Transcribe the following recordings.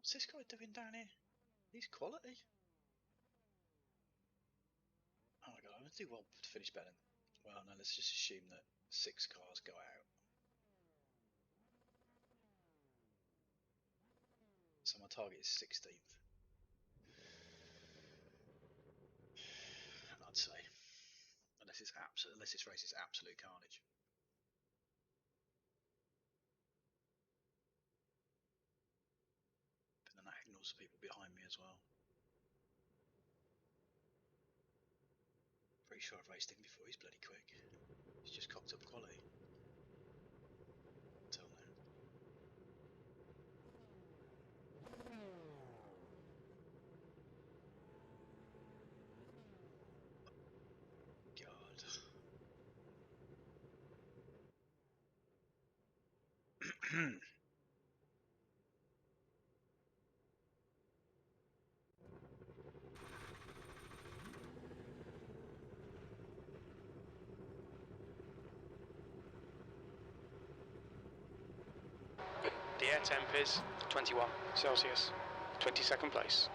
What's this guy doing down here? He's quality. Oh my god, I'm going to do well to finish better. Well, no, let's just assume that 6 cars go out. So my target is 16th. I'd say. Unless this race is absolute carnage. But then that ignores the people behind me as well. Pretty sure I've raced him before, he's bloody quick. He's just cocked up quality. Until now. God. The air temp is 21 Celsius, 22nd place.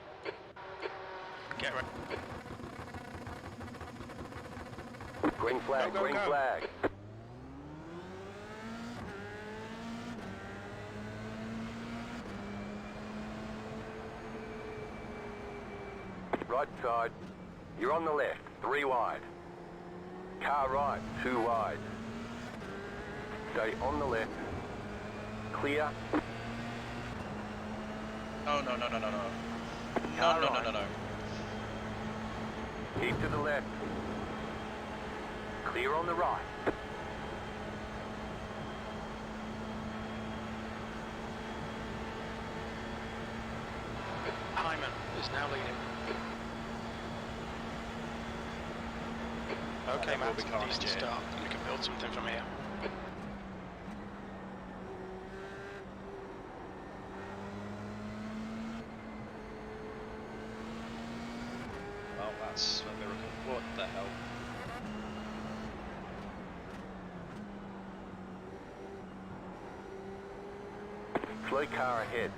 Get ready. Green flag, Go, go, green go. flag. Right side. You're on the left, 3 wide. Car right, 2 wide. Stay on the left. Clear. Oh no. No. Keep to the left. Clear on the right. Hyman is now leading. Okay, That will Matt, be carnage, decent yeah. start. We can build something from here. Well, that's a miracle. What the hell? Slow car ahead.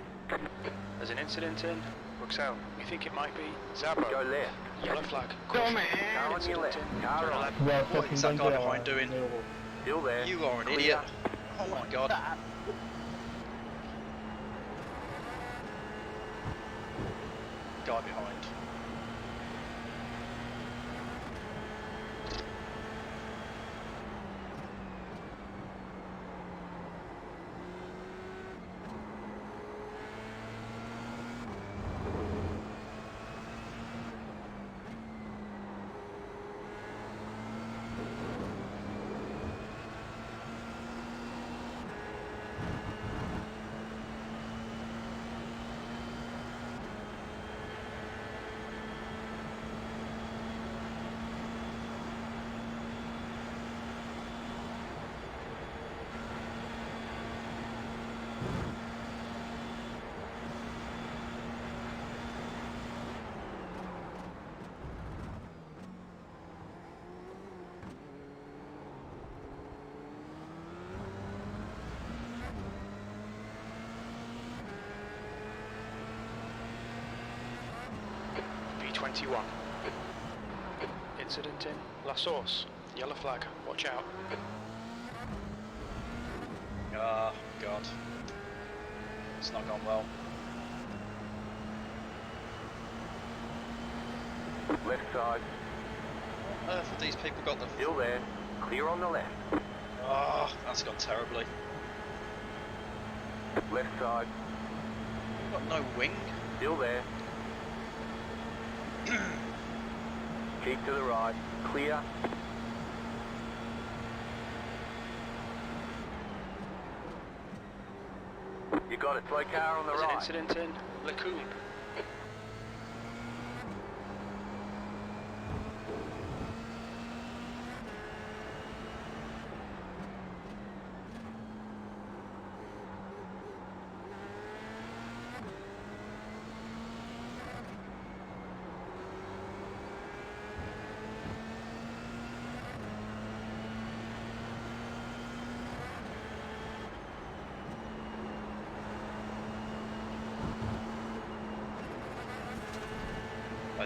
There's an incident in Bruxelles. We think it might be Zabo. Go left. Yellow flag. Car on your left. Car right. What is that guy behind doing? Still there. You are an Clear. idiot. Oh my god. Guy behind. B21. Incident in La Source. Yellow flag. Watch out. Ah, god. It's not gone well. Left side. What on earth have these people got the... Still there. Clear on the left. Oh, that's gone terribly. Left side. Got no wing. Still there. Keep to the right. Clear. You got a slow car on the There's right. an incident in Lacombe.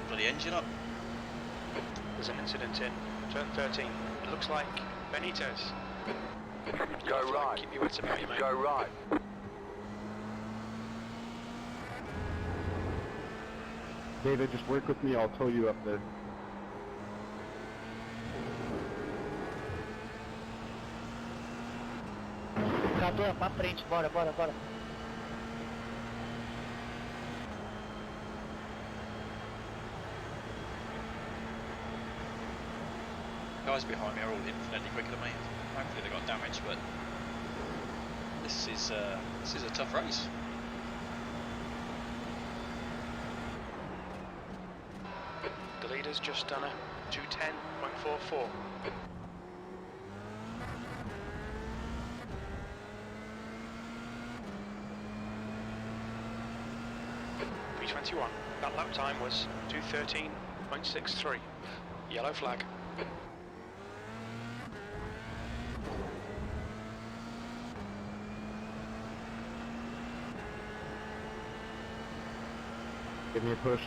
bloody engine up. There's an incident in turn 13. It looks like Benitez. Go right. Keep your wits about you, mate. Go right. David, just work with me. I'll tow you up there. Cadê? Pra frente, bora, bora, bora. Guys behind me are all infinitely quicker than me. Hopefully they got damage, but this is a tough race. The leader's just done a 210.44. P21. That lap time was 213.63. Yellow flag. Give me a push.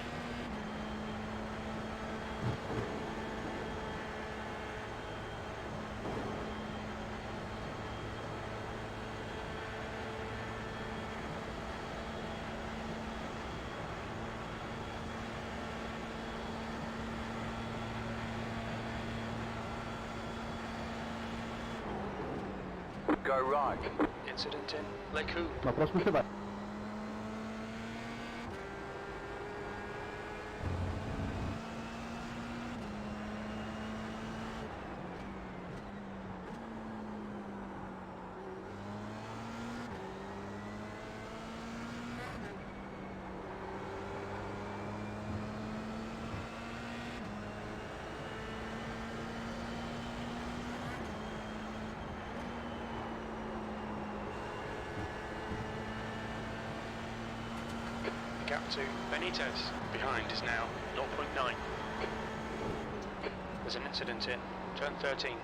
Go right. Incident in Lake Hoo. Na próxima você vai. Gap to Benitez. Behind is now 0.9. There's an incident in turn 13.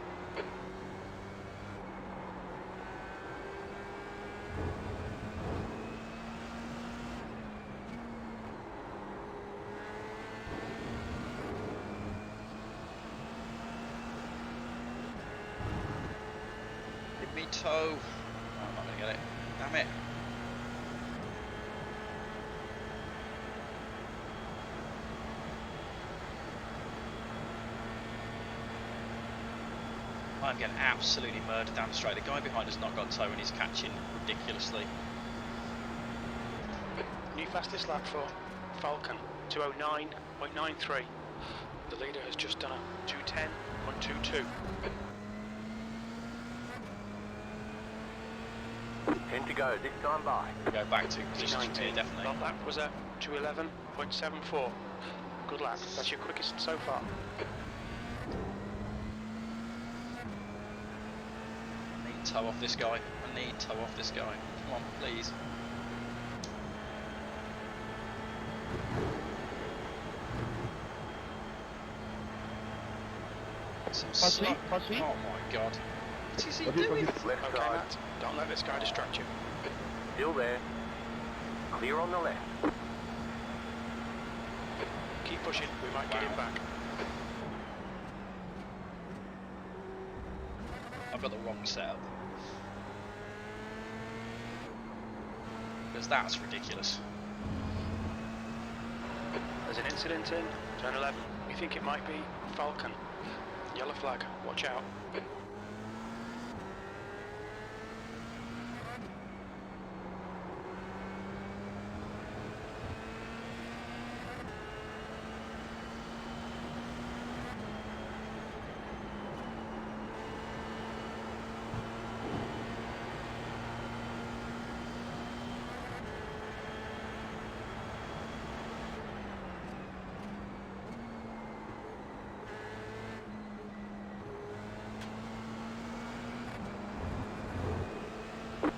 Give me tow. Oh, I'm not gonna get it. Damn it. I'm getting absolutely murdered down the straight. The guy behind has not got tow and he's catching ridiculously. New fastest lap for Falcon, 209.93. The leader has just done a 210.22. 10 to go. This time by. Go back to position here, 19. definitely. That lap was at 211.74. Good lap. That's your quickest so far. I need tow off this guy. I need tow off this guy. Come on, please. Some Posso ir? slop. Posso ir? Oh my god. What is he Pode ir, doing? pode ir. Left Okay, side. Matt. Don't let this guy distract you. Still there. Clear on the left. Keep pushing. We might get him back. I've got the wrong setup. Because that's ridiculous. There's an incident in turn 11. We think it might be Falcon. Yellow flag. Watch out.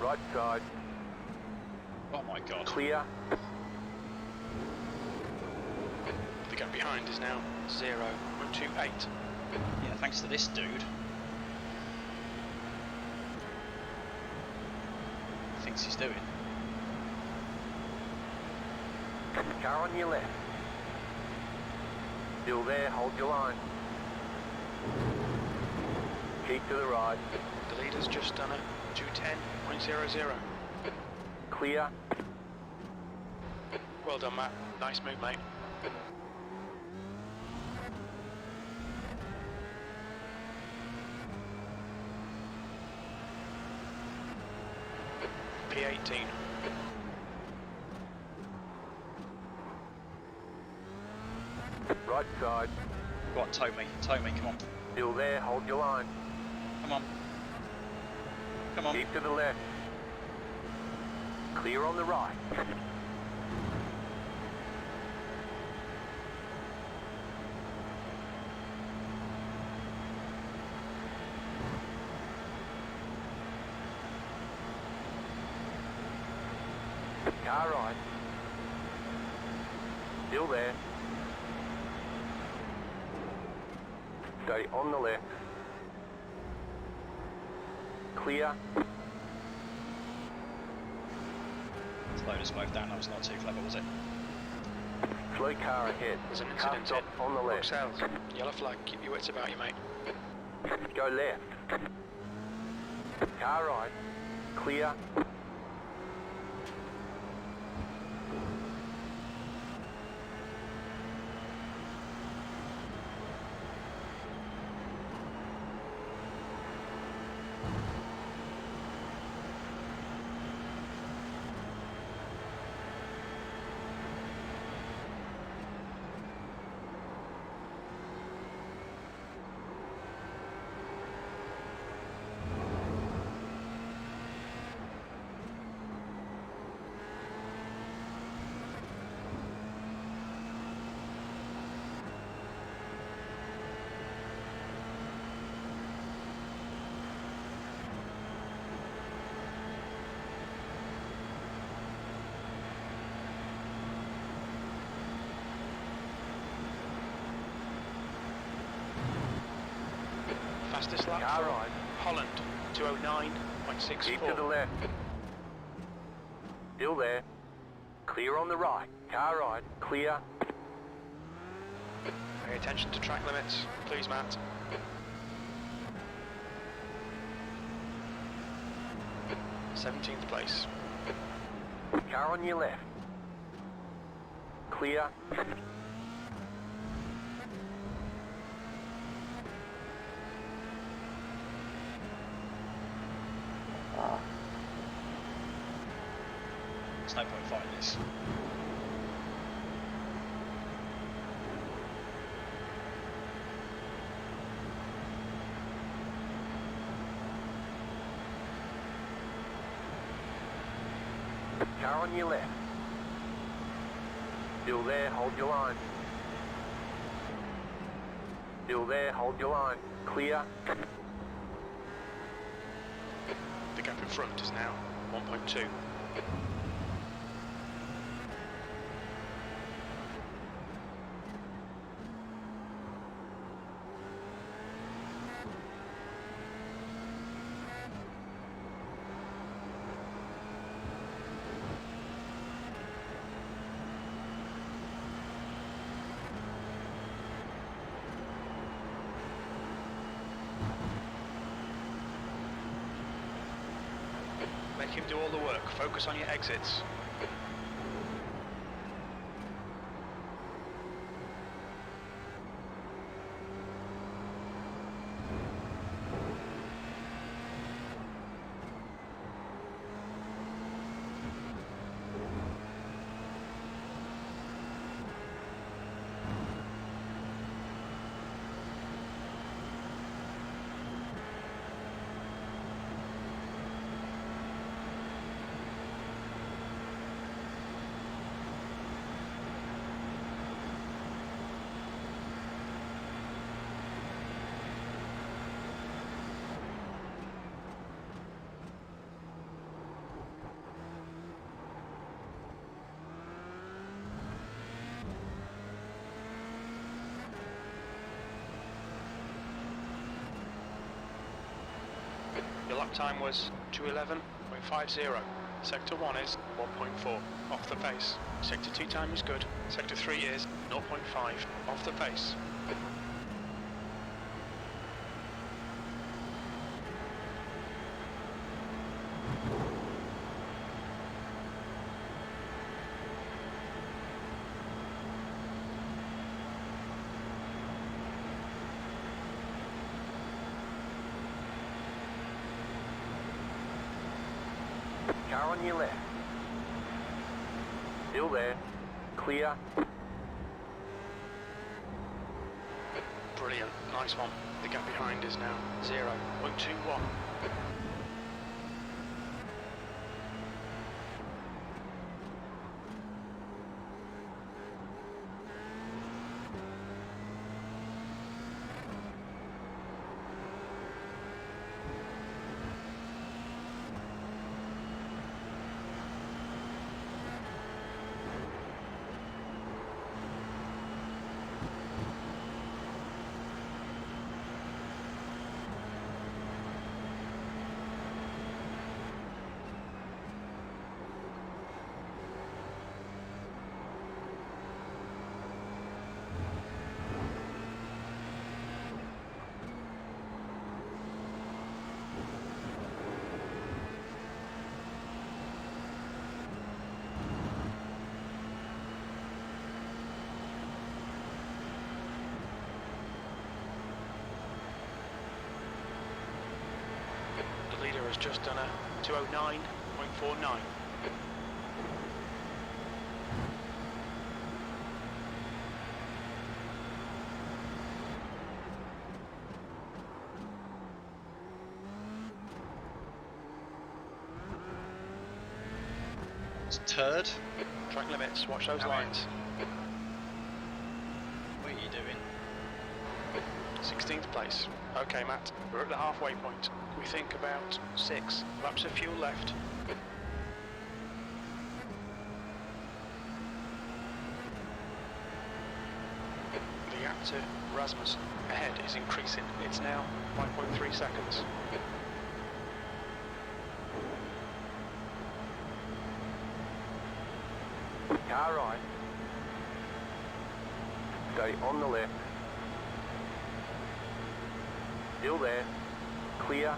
Right side. Oh my god. Clear. The gap behind is now 0.28. Yeah, thanks to this dude. Thinks he's doing. Car on your left. Still there, hold your line. Keep to the right. The leader's just done a 210.00. Clear. Well done, Matt. Nice move, mate. P18. Right side. Go on, tow me, come on. Still there, hold your line. Come on. Come on. Keep to the left. Clear on the right. Car right. Still there. Stay on the left. Clear. Slowed us both down, that was not too clever, was it? Slow car ahead. There's an Car incident stop on the Brook left. South. Yellow flag. Keep your wits about you, mate. Go left. Car right. Clear. Fastest lap Car for right. Holland, 209.64. Keep to the left. Still there. Clear on the right. Car right. Clear. Pay attention to track limits, please, Matt. th place. Car on your left. Clear. There's no point fighting this. Car on your left. Still there, hold your line. Still there, hold your line. Clear. The gap in front is now 1.2. Make him do all the work. Focus on your exits. Your lap time was 2:11.50. Sector 1 is 1.4, off the pace. Sector 2 time is good. Sector 3 is 0.5, off the pace. Car on your left. Still there. Clear. Brilliant, nice one. The gap behind is now 0.21. The leader has just done a 209.49. It's turd. Track limits, watch those How lines. What are you doing? 16th place. Okay, Matt, we're at the halfway point. We think about 6 laps of fuel left. The gap to Rasmussen ahead is increasing. It's now 5.3 seconds. Car right. Stay on the left. Still there. Clear.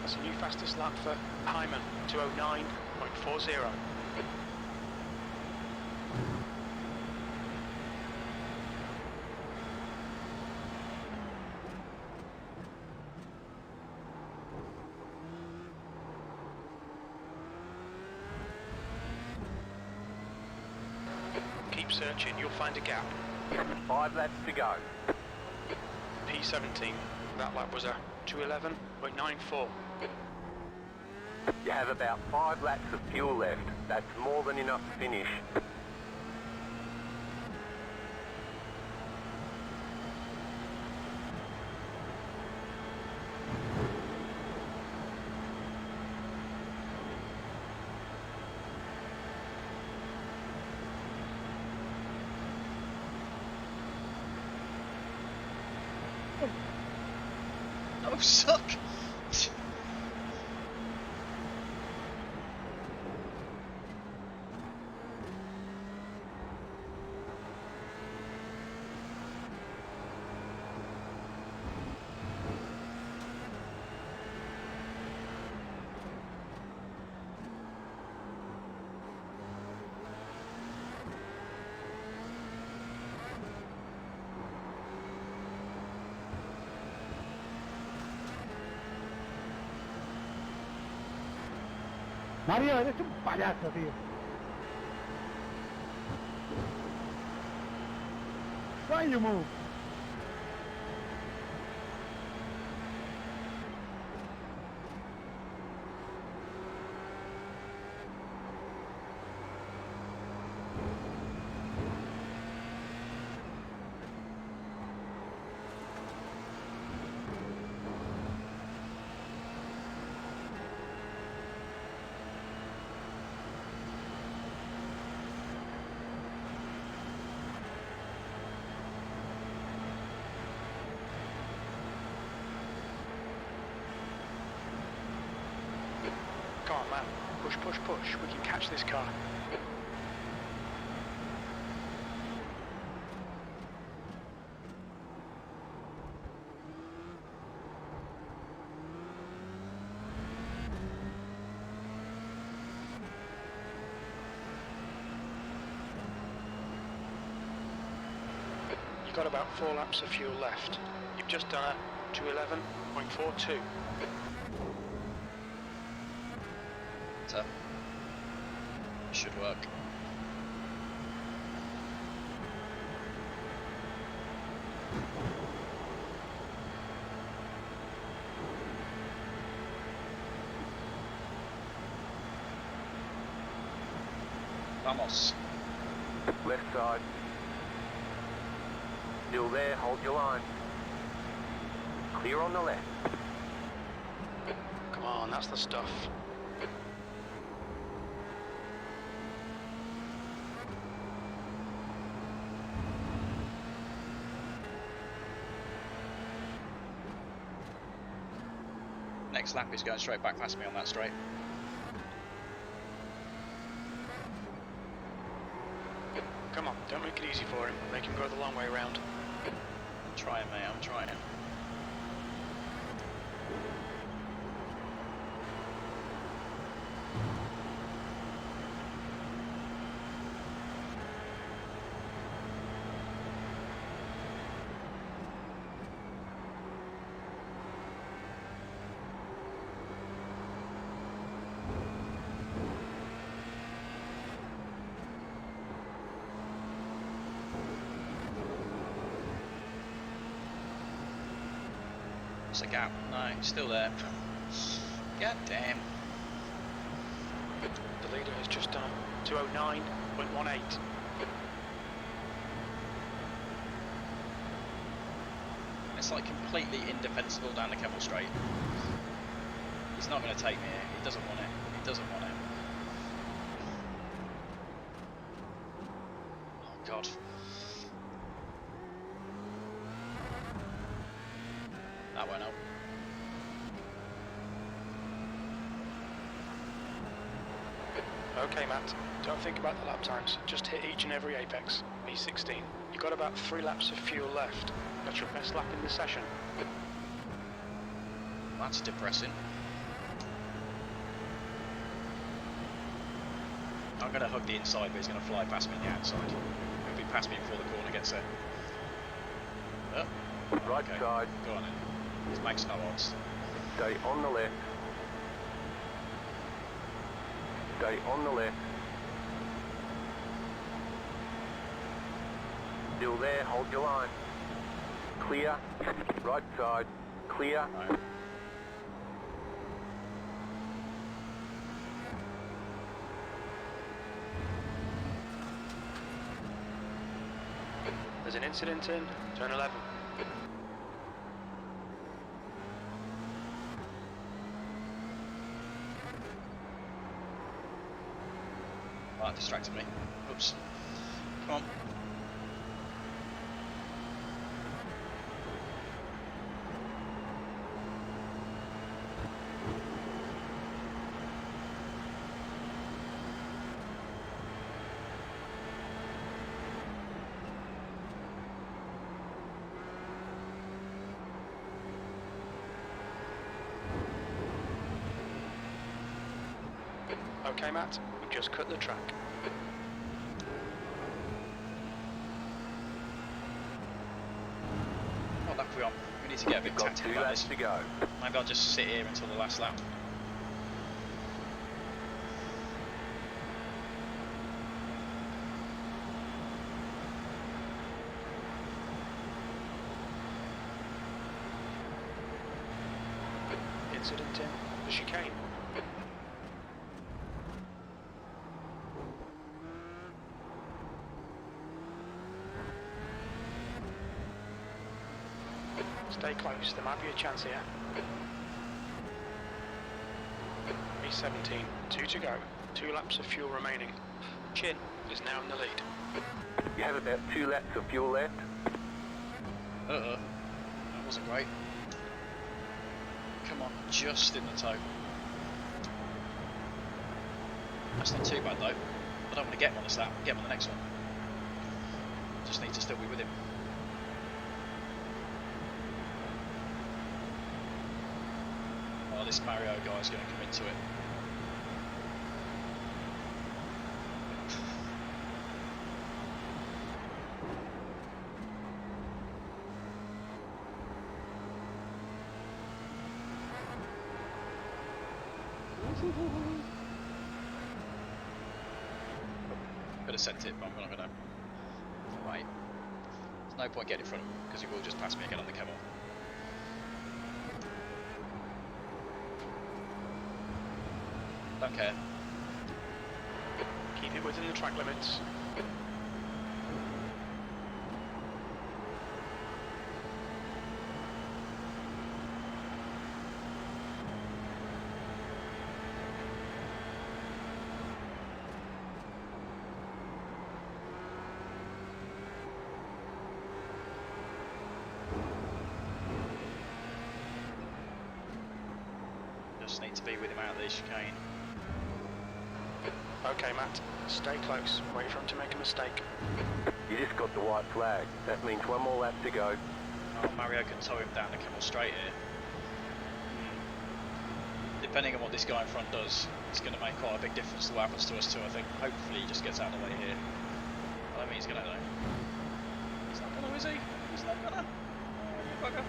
That's a new fastest lap for Hyman, 209.40. Keep searching, you'll find a gap. 5 laps to go. P17, that lap was a 211.94. You have about 5 laps of fuel left. That's more than enough to finish. Oh, suck! Mario, eres un payaso, tío. Why you move? Come on, man. Push, push, push. We can catch this car. You've got about 4 laps of fuel left. You've just done a 2:11.42. So, should work. Vamos. Left side. Still there, hold your line. Clear on the left. Come on, that's the stuff. Next lap is going straight back past me on that straight. Come on, don't make it easy for him. Make him go the long way around. I'm trying, mate, I'm trying. What's the gap? No, it's still there. God damn. The leader has just done 2:09.18. It's like completely indefensible down the Kemmel Straight. He's not going to take me here. He doesn't want it. He doesn't want it. Oh God. That went up. Okay, Matt. Don't think about the lap times. Just hit each and every apex. B16. You've got about 3 laps of fuel left. That's your best lap in the session. That's depressing. I'm going to hug the inside, but he's going to fly past me on the outside. He'll be past me before the corner gets there. Oh, Right okay. side. Go on then. It makes no odds. Stay on the left. Stay on the left. Still there, hold your line. Clear. Right side. Clear. No. There's an incident in turn 11. Oh, that distracted me. Oops. Come on. Okay, Matt, we just cut the track. What lap are we on? We need to get a bit You've got tactical 2 about laps this. to go. Maybe I'll just sit here until the last lap. Incident in the chicane. Stay close, there might be a chance here. B17, 2 to go, 2 laps of fuel remaining. Chin is now in the lead. You have about 2 laps of fuel left. That wasn't great. Come on, just in the toe. That's not too bad though. I don't want to get him on this lap, get him on the next one. Just need to still be with him. Oh, this Mario guy's going to come into it. Could have sent it, but I'm not going to wait. There's no point getting in front of him because he will just pass me again on the camel. Don't care. Keep it within the track limits. Just need to be with him out of the chicane. Okay, Matt, stay close. Wait for him to make a mistake. You just got the white flag. That means 1 more lap to go. Oh, Mario can tow him down the camel straight here. Depending on what this guy in front does, it's going to make quite a big difference to what happens to us too, I think. Hopefully he just gets out of the way here. I don't think he's going to though. He's not going to, is he? He's not going to. Oh, you bugger.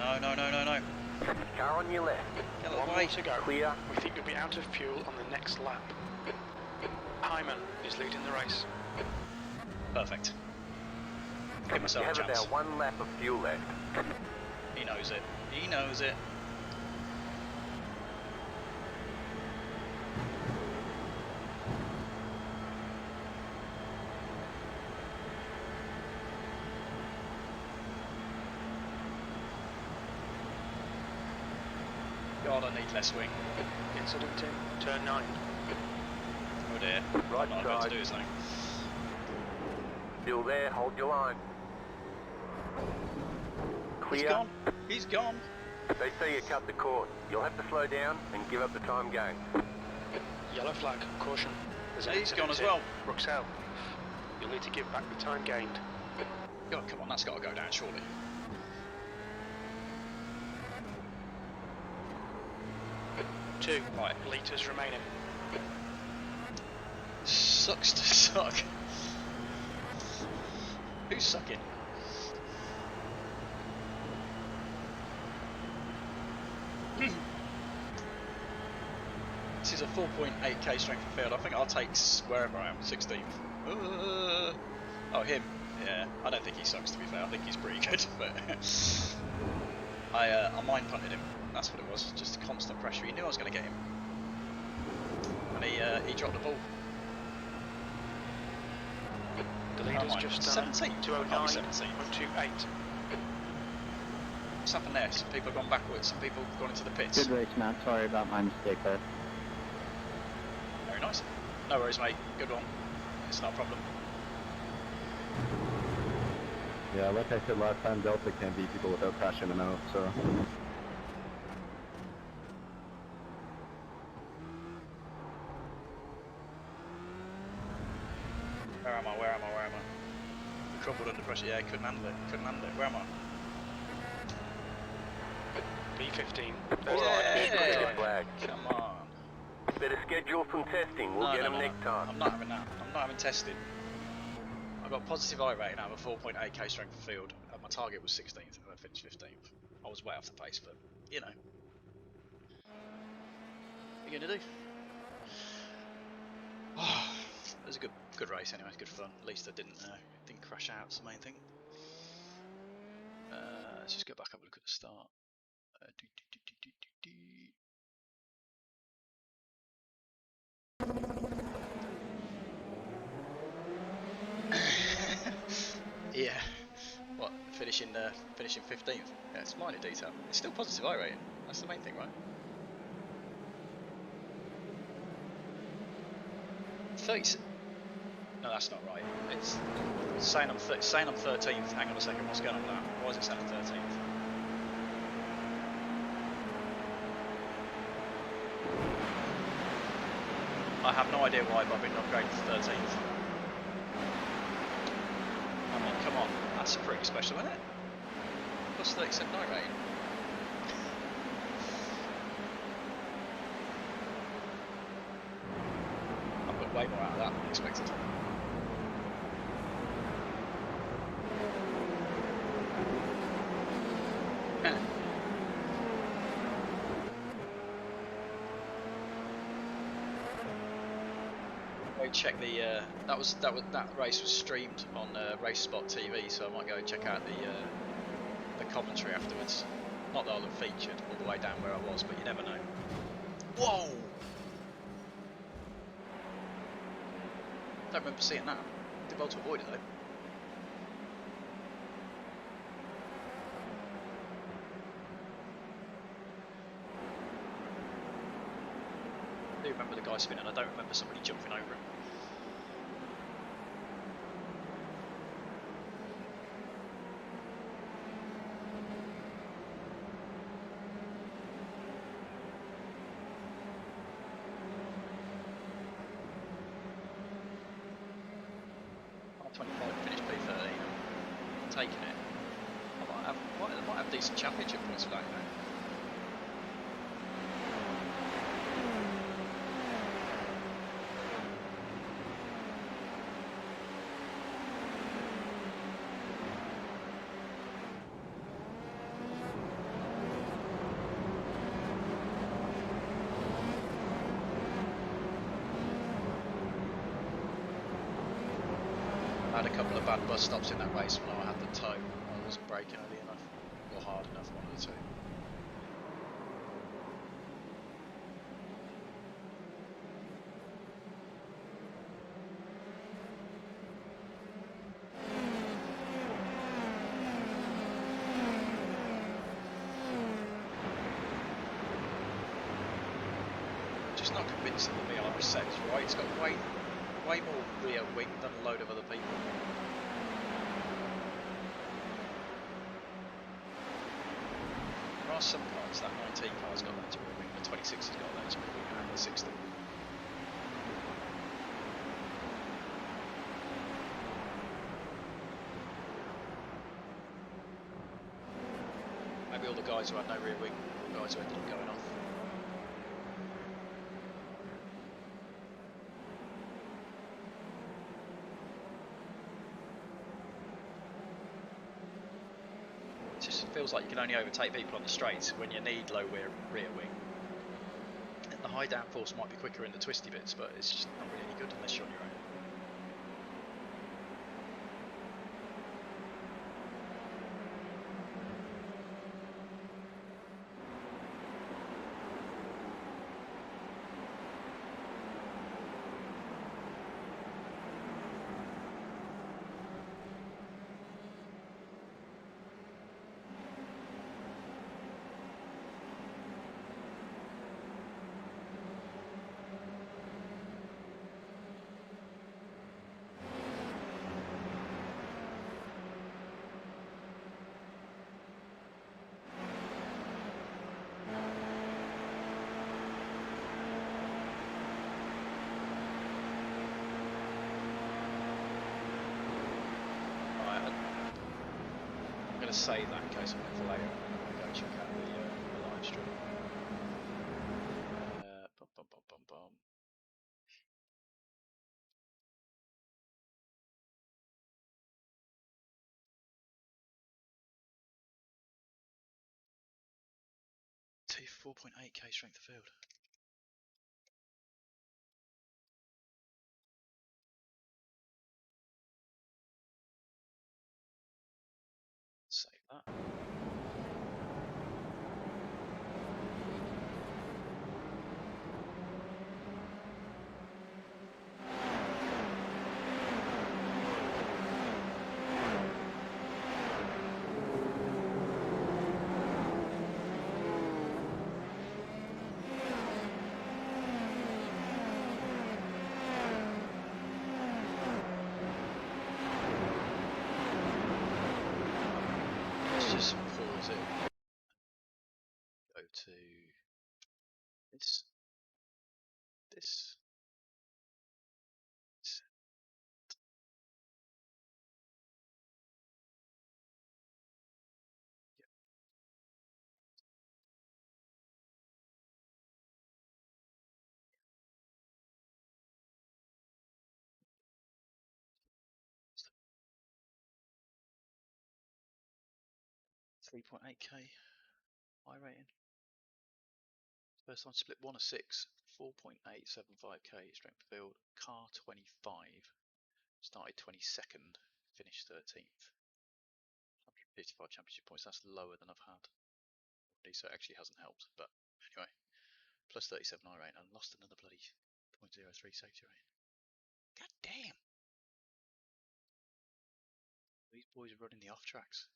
No. Car on your left. Get out of 1 the more way. to go. Clear. We think you'll be out of fuel on the next lap. Hyman is leading the race. Perfect. Give You myself a have chance. about 1 lap of fuel left. He knows it. He knows it. God, I need less wing. Incident in turn 9. Oh dear. Right I'm not about to side. do something. Still there, hold your line. He's Clear. gone. He's gone. They say you cut the cord. You'll have to slow down and give up the time gain. Yellow flag, caution. There's an He's gone incident as in well. Bruxelles. You'll need to give back the time gained. God, come on, that's got to go down surely. Two Right. litres remaining. Sucks to suck. Who's sucking? This is a 4.8k strength of field. I think I'll take wherever I am, 16th. Oh, him. Yeah, I don't think he sucks to be fair. I think he's pretty good, but I mind punted him. That's what it was. Just constant pressure. He knew I was going to get him, and he dropped the ball. The leader's mind. just 17. Can't be 209.28. 17. What's happened there? Some people have gone backwards. Some people have gone into the pits. Good race, man. Sorry about my mistake there. Very nice. No worries, mate. Good one. It's not a problem. Yeah, like I said last time, Delta can't beat people without crashing them out, so... Where am I? Crumbled under pressure. Yeah, couldn't handle it. Where am I? B15. All right, Yeah. clear the flag. Come on. Better schedule some testing. We'll get them next time. I'm not having that. I'm not having testing. I got positive I rating out of a 4.8k strength of field, and my target was 16th, and I finished 15th. I was way off the pace, but you know. What are you gonna do? was a good race anyway. Good fun. At least I didn't crash out. It's the main thing. Let's just go back, have a look at the start. Yeah. What? Finishing 15th. Yeah, it's minor detail. It's still positive I rating. That's the main thing, right? 30. No, that's not right. It's saying I'm 13th. Hang on a second. What's going on with that? Why is it saying I'm 13th? I have no idea why, but I've been upgraded to 13th. I mean, come on. That's pretty special, isn't it? Plus 37 night rating. I've got way more out of that than expected. Go check the that race was streamed on Race Spot TV, so I might go and check out the commentary afterwards. Not that I'll have featured all the way down where I was, but you never know. Whoa! Don't remember seeing that. Did well to avoid it though. I do remember the guy spinning. I don't remember somebody jumping over him. R25 finished P13. I'm taking it. I might have decent championship points for that, you know. I had a couple of bad bus stops in that race when I had the tow. I wasn't braking early enough, or hard enough, one of the two. Just not convinced that the VR set's right. It's got way more rear wing than a load of other people. There are some cars, that 19 car's got loads of rear wing, the 26 has got loads of rear wing, and the 60. Maybe all the guys who had no rear wing, the guys who ended up going off. Feels like you can only overtake people on the straights when you need low rear wing. And the high downforce might be quicker in the twisty bits, but it's just not really any good unless you're on your own. Save that in case I wait for later. I'm going to go check out the live stream. Bum, bum, bum, bum, bum. T4.8k strength of field. Save that. Let's just pause it. Go to this. This. This. 3.8k iRating. First time split 1 of 6, 4.875k strength of field. Car 25. Started 22nd, finished 13th. 155 championship points. That's lower than I've had already, so it actually hasn't helped. But anyway, plus 37 iRating and lost another bloody 0.03 safety rate. God damn! These boys are running the off tracks.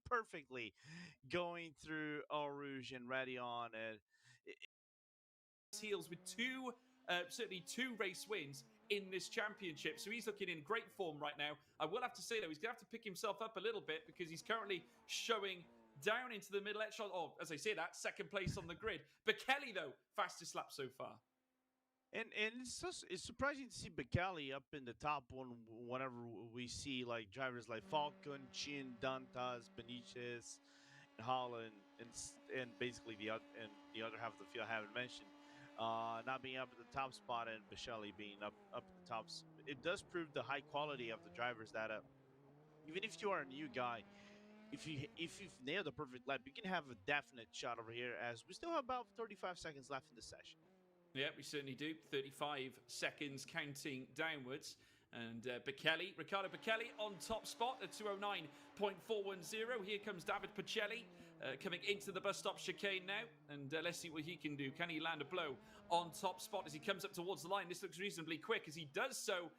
Perfectly going through Eau Rouge and Raidillon, and heels with certainly two race wins in this championship, so he's looking in great form right now. I will have to say though, he's gonna have to pick himself up a little bit because he's currently showing down into the middle echelon. Oh, as I say that, second place on the grid. Bekele though, fastest lap so far. And it's surprising to see Bekele up in the top one whenever we see like drivers like Falcon, Chin, Dantas, Benitez, Holland, and basically the other half of the field I haven't mentioned, not being up at the top spot, and Bekele being up at the tops. It does prove the high quality of the drivers that even if you are a new guy, if you've nailed a perfect lap, you can have a definite shot over here, as we still have about 35 seconds left in the session. Yeah, we certainly do. 35 seconds counting downwards. And Ricardo Bekele on top spot at 209.410. Here comes David Pacelli coming into the bus stop chicane now. And let's see what he can do. Can he land a blow on top spot as he comes up towards the line? This looks reasonably quick as he does so.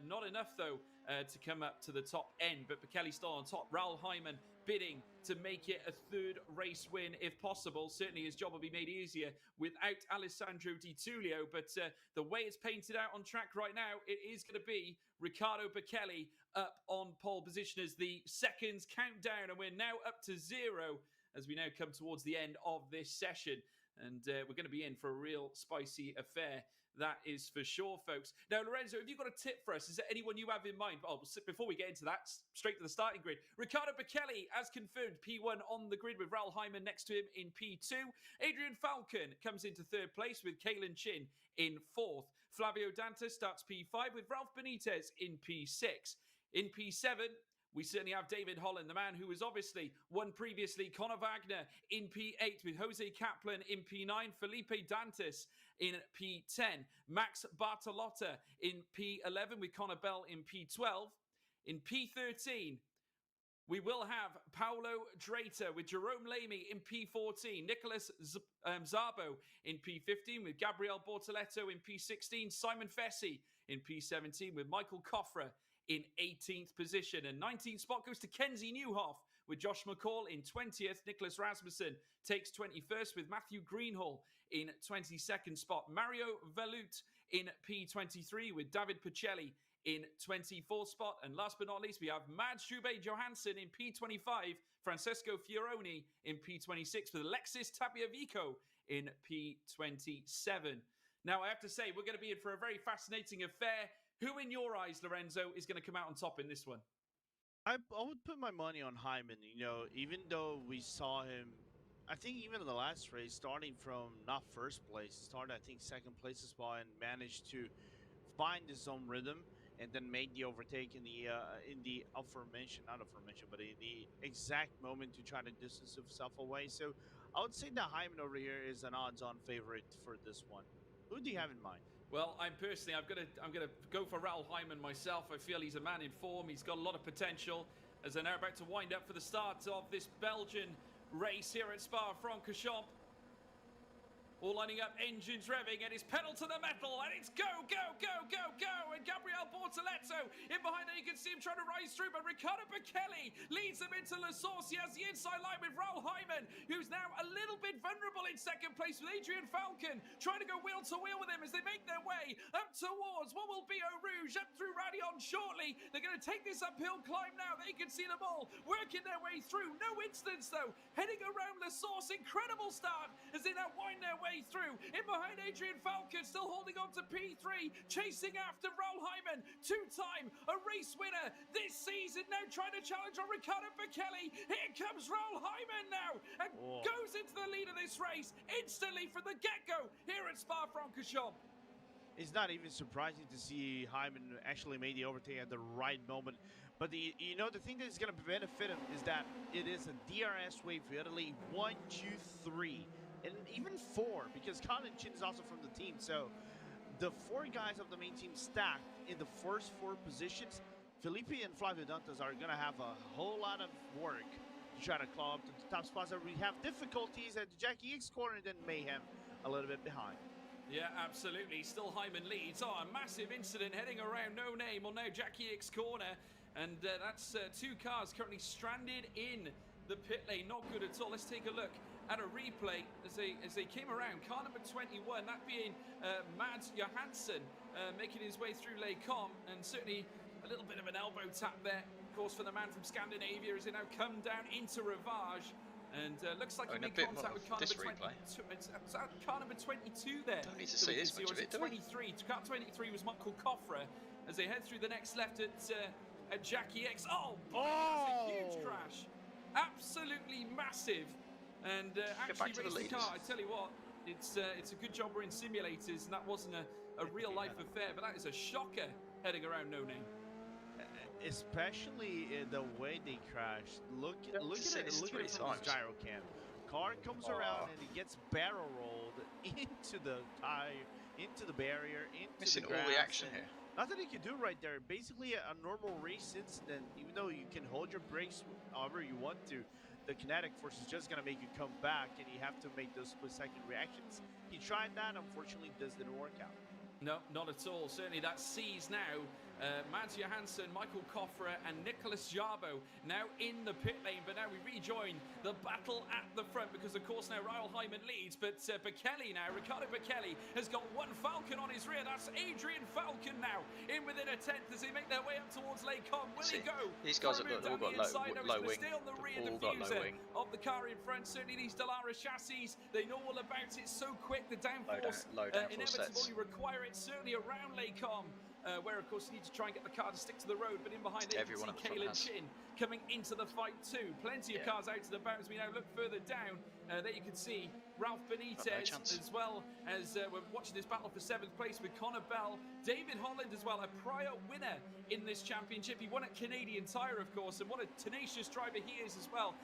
Not enough, though, to come up to the top end. But Bekele still on top. Raul Hyman bidding to make it a third race win if possible. Certainly his job will be made easier without Alessandro Di Tullio. But the way it's painted out on track right now, it is going to be Ricardo Bekele up on pole position as the seconds count down. And we're now up to 0 as we now come towards the end of this session. And we're going to be in for a real spicy affair. That is for sure, folks. Now, Lorenzo, have you got a tip for us? Is there anyone you have in mind? Oh, before we get into that, straight to the starting grid. Ricardo Bekele, as confirmed, P1 on the grid with Raul Hyman next to him in P2. Adrian Falcon comes into third place with Kalen Chin in fourth. Flavio Dantas starts P5 with Ralph Benitez in P6. In P7, we certainly have David Holland, the man who was obviously won previously. Conor Wagner in P8 with Jose Kaplan in P9. Felipe Dantas in P10. Max Bartolotta in P11 with Conor Bell in P12. In P13, we will have Paulo Dreiter with Jerome Lamy in P14. Nicholas Szabo in P15 with Gabriel Bortoletto in P16. Simon Fessy in P17 with Michael Koffra in 18th position. And 19th spot goes to Kenzie Newhoff with Josh McCall in 20th. Nicholas Rasmussen takes 21st with Matthew Greenhall in 22nd spot. Mario Velut in P23 with David Pacelli in 24th spot. And last but not least, we have Mads Schube Johansson in P25, Francesco Fioroni in P26, with Alexis Tapiavico in P27. Now, I have to say, we're going to be in for a very fascinating affair. Who, in your eyes, Lorenzo, is going to come out on top in this one? I would put my money on Hyman. You know, even though we saw him, I think even in the last race, starting from not first place, started I think second place as well, and managed to find his own rhythm, and then made the overtake in the aforementioned, not aforementioned, but in the exact moment to try to distance himself away. So I would say that Hyman over here is an odds-on favorite for this one. Who do you have in mind? Well, I'm gonna go for Raoul Hyman myself. I feel he's a man in form. He's got a lot of potential. As they're now about to wind up for the start of this Belgian race here at Spa-Francorchamps. All lining up, engines revving, and it's pedal to the metal, and it's go, go, go, go, go, and Gabriel Bortoletto in behind there. You can see him trying to rise through, but Riccardo Bekele leads him into La Source. He has the inside line with Raoul Hyman, who's now a little bit vulnerable in second place with Adrian Falcon, trying to go wheel to wheel with him as they make their way up towards what will be Eau Rouge, up through Radion shortly. They're going to take this uphill climb now. They can see them all working their way through. No incidents, though. Heading around La Source, incredible start as they now wind their way through. In behind Adrian Falcon, still holding on to P3, chasing after Raoul Hyman, two-time a race winner this season, now trying to challenge on Riccardo Bekele. Here comes Raoul Hyman now, and goes into the lead of this race instantly from the get-go here at Spa-Francorchamps. It's not even surprising to see Hyman actually made the overtake at the right moment. But the thing that is going to benefit him is that it is a DRS wave for Italy 1, 2, 3. And even 4, because Colin Chin is also from the team. So the 4 guys of the main team stacked in the first 4 positions, Felipe and Flavio Dantas are going to have a whole lot of work to try to claw up to the top spots. We have difficulties at the Jackie X corner, and then Mayhem a little bit behind. Yeah, absolutely. Still Hyman leads. Oh, a massive incident heading around No Name. Well, now Jackie X corner. And that's 2 cars currently stranded in the pit lane. Not good at all. Let's take a look at a replay as they came around. Car number 21, that being Mads Johansson, making his way through Les Combes, and certainly a little bit of an elbow tap there, of course, for the man from Scandinavia as they now come down into Rivage. And looks like he made contact with car number 22. It's car number 22 there. Don't need to see this much of it, do we? 23. Car 23 was Michael Coffra as they head through the next left at Jackie X. Oh, that's a huge crash. Absolutely massive. And actually race the car, I tell you what, it's a good job we're in simulators, and that wasn't a real life affair, but that is a shocker heading around No Name. Especially the way they crashed. Look at it from this gyro cam. Car comes around and it gets barrel rolled into the tire, into the barrier, into missing the grass. all the action here. Nothing you can do right there. Basically a normal race incident, even though you can hold your brakes however you want to. The kinetic force is just going to make you come back, and you have to make those split-second reactions. He tried that, unfortunately, this didn't work out. No, not at all. Certainly that sees now Mads Johansson, Michael Coffra, and Nicholas Jarbo now in the pit lane. But now we rejoin the battle at the front because, of course, now Raoul Hyman leads. But Bekele now, Riccardo Bekele, has got 1 Falcon on his rear. That's Adrian Falcon now in within a 10th as they make their way up towards Les Combes. Will he go? These guys have all got low wing. Stay on the rear diffuser of the car in front. Certainly these Dallara chassis, they know all about it so quick. The downforce inevitably require it, certainly around Les Combes. Where, of course, you need to try and get the car to stick to the road, but in behind it, you can see Kalen Chin coming into the fight too. Plenty of cars out to the bout as we now look further down. There you can see Ralph Benitez, as well as we're watching this battle for 7th place with Connor Bell. David Holland as well, a prior winner in this championship. He won at Canadian Tire, of course, and what a tenacious driver he is as well.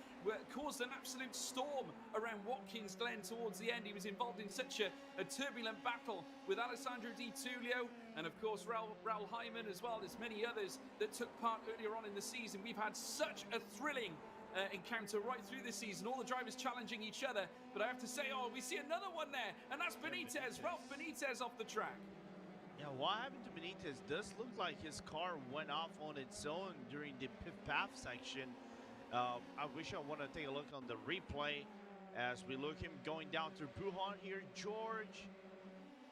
Caused an absolute storm around Watkins Glen towards the end. He was involved in such a turbulent battle with Alessandro Di Tullio and, of course, Raoul Hyman, as well as many others that took part earlier on in the season. We've had such a thrilling encounter right through this season. All the drivers challenging each other. But I have to say, we see another one there. And that's Benitez, Ralph Benitez off the track. Yeah, what happened to Benitez does look like his car went off on its own during the pit path section. I wish I want to take a look on the replay as we look him going down through Buhan here. George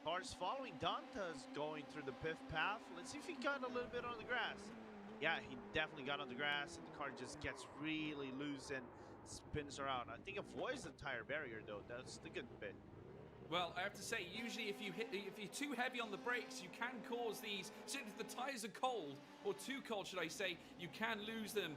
cars following. Danta's going through the pit path. Let's see if he got a little bit on the grass. Yeah, he definitely got on the grass, and the car just gets really loose and spins around. I think avoids the tire barrier, though. That's the good bit. Well, I have to say, usually if you're too heavy on the brakes, you can cause these. Certainly, if the tyres are cold, or too cold, should I say, you can lose them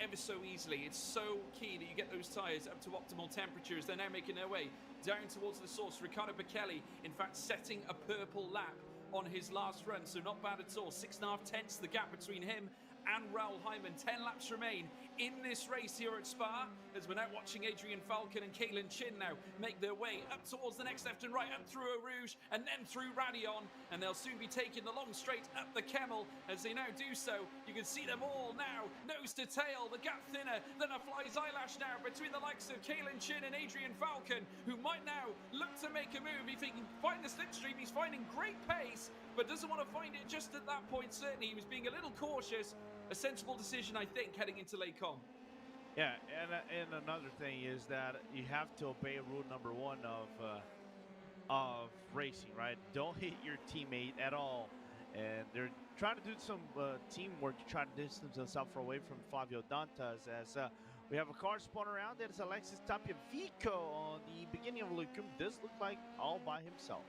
ever so easily. It's so key that you get those tyres up to optimal temperatures. They're now making their way down towards the source. Riccardo Bichelli, in fact, setting a purple lap on his last run, so not bad at all. 6.5 tenths the gap between him and Raul Hyman. 10 laps remain in this race here at Spa, as we're now watching Adrian Falcon and Kaylin Chin now make their way up towards the next left and right, up through Eau Rouge and then through Radion, and they'll soon be taking the long straight up the Kemmel. As they now do so, you can see them all now nose to tail, the gap thinner than a fly's eyelash now between the likes of Kaylin Chin and Adrian Falcon, who might now look to make a move. If he can find the slipstream, he's finding great pace, but doesn't want to find it just at that point. Certainly he was being a little cautious. A sensible decision, I think, heading into Lake Com. Yeah, and another thing is that you have to obey rule number 1 of racing, right? Don't hit your teammate at all. And they're trying to do some teamwork to try to distance themselves away from Flavio Dantas, as we have a car spun around. There's Alexis Tapiavico on the beginning of Lecum. Does look like all by himself.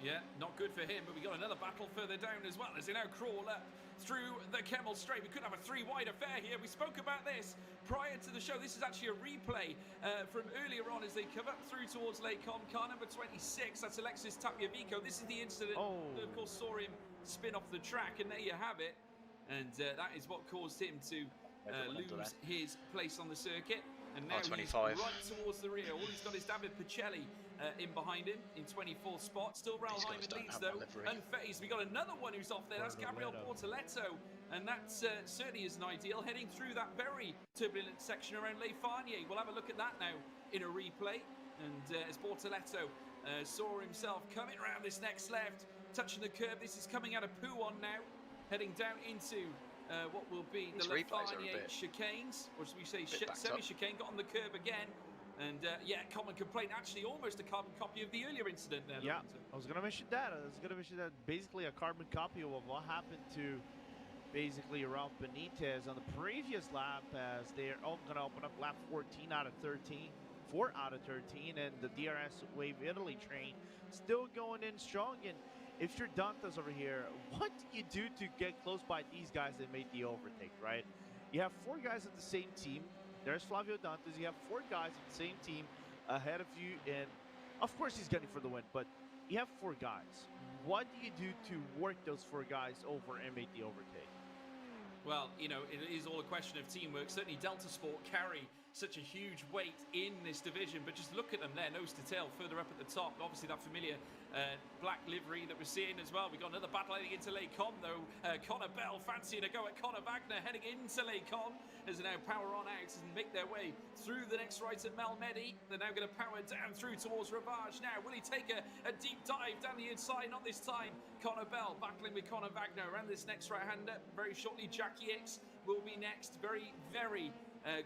Yeah, not good for him, but we got another battle further down as well as they now crawl up through the Kemmel Straight. We could have a 3-wide affair here. We spoke about this prior to the show. This is actually a replay from earlier on as they come up through towards Lake Com. Car number 26, that's Alexis Tapiavico. This is the incident that, of course, saw him spin off the track, and there you have it. And that is what caused him to lose his place on the circuit. And now he's right towards the rear. All he's got is David Pacelli in behind him in 24th spot. Still Raul Hyman leads, though, unfazed. We got another one who's off there. That's Gabriel Portoletto. And that certainly isn't ideal. Heading through that very turbulent section around Les Farniers. We'll have a look at that now in a replay. And as Portoletto saw himself coming around this next left, touching the curb. This is coming out of Pouon now, heading down into what will be the Les Farniers chicanes, or as we say, semi-chicane. Got on the curb again. And yeah, common complaint, actually almost a carbon copy of the earlier incident there. Yeah, I was going to mention that. Basically a carbon copy of what happened to basically Ralph Benitez on the previous lap, as they're all going to open up lap 14 out of 13. 4 out of 13, and the DRS Wave Italy train still going in strong. And if you're Dantas over here, what do you do to get close by these guys that made the overtake, right? You have 4 guys at the same team. There's Flavio Dantas. You have 4 guys at the same team ahead of you, and of course he's getting for the win, but you have 4 guys. What do you do to work those 4 guys over and make the overtake? Well, you know, it is all a question of teamwork. Certainly Delta Sport carry such a huge weight in this division, but just look at them there, nose to tail, further up at the top. Obviously that familiar black livery that we're seeing as well. We got another battle heading into Lake Com, though. Connor Bell fancying a go at Connor Wagner heading into Lake Com as they now power on out and make their way through the next right at Malmedy. They're now going to power down through towards Ravage now. Will he take a deep dive down the inside? Not this time. Connor Bell battling with Connor Wagner around this next right-hander. Very shortly, Jackie X will be next. Very, very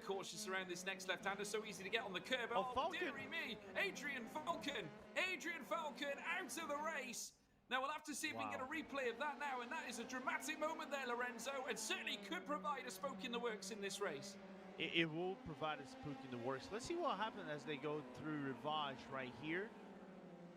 cautious around this next left-hander. So easy to get on the curb. Oh, dearie me. Adrian Falcon out of the race. Now we'll have to see if we can get a replay of that now, and that is a dramatic moment there, Lorenzo, and certainly could provide a spoke in the works in this race. It will provide a spook in the works. Let's see what happens as they go through Rivage right here.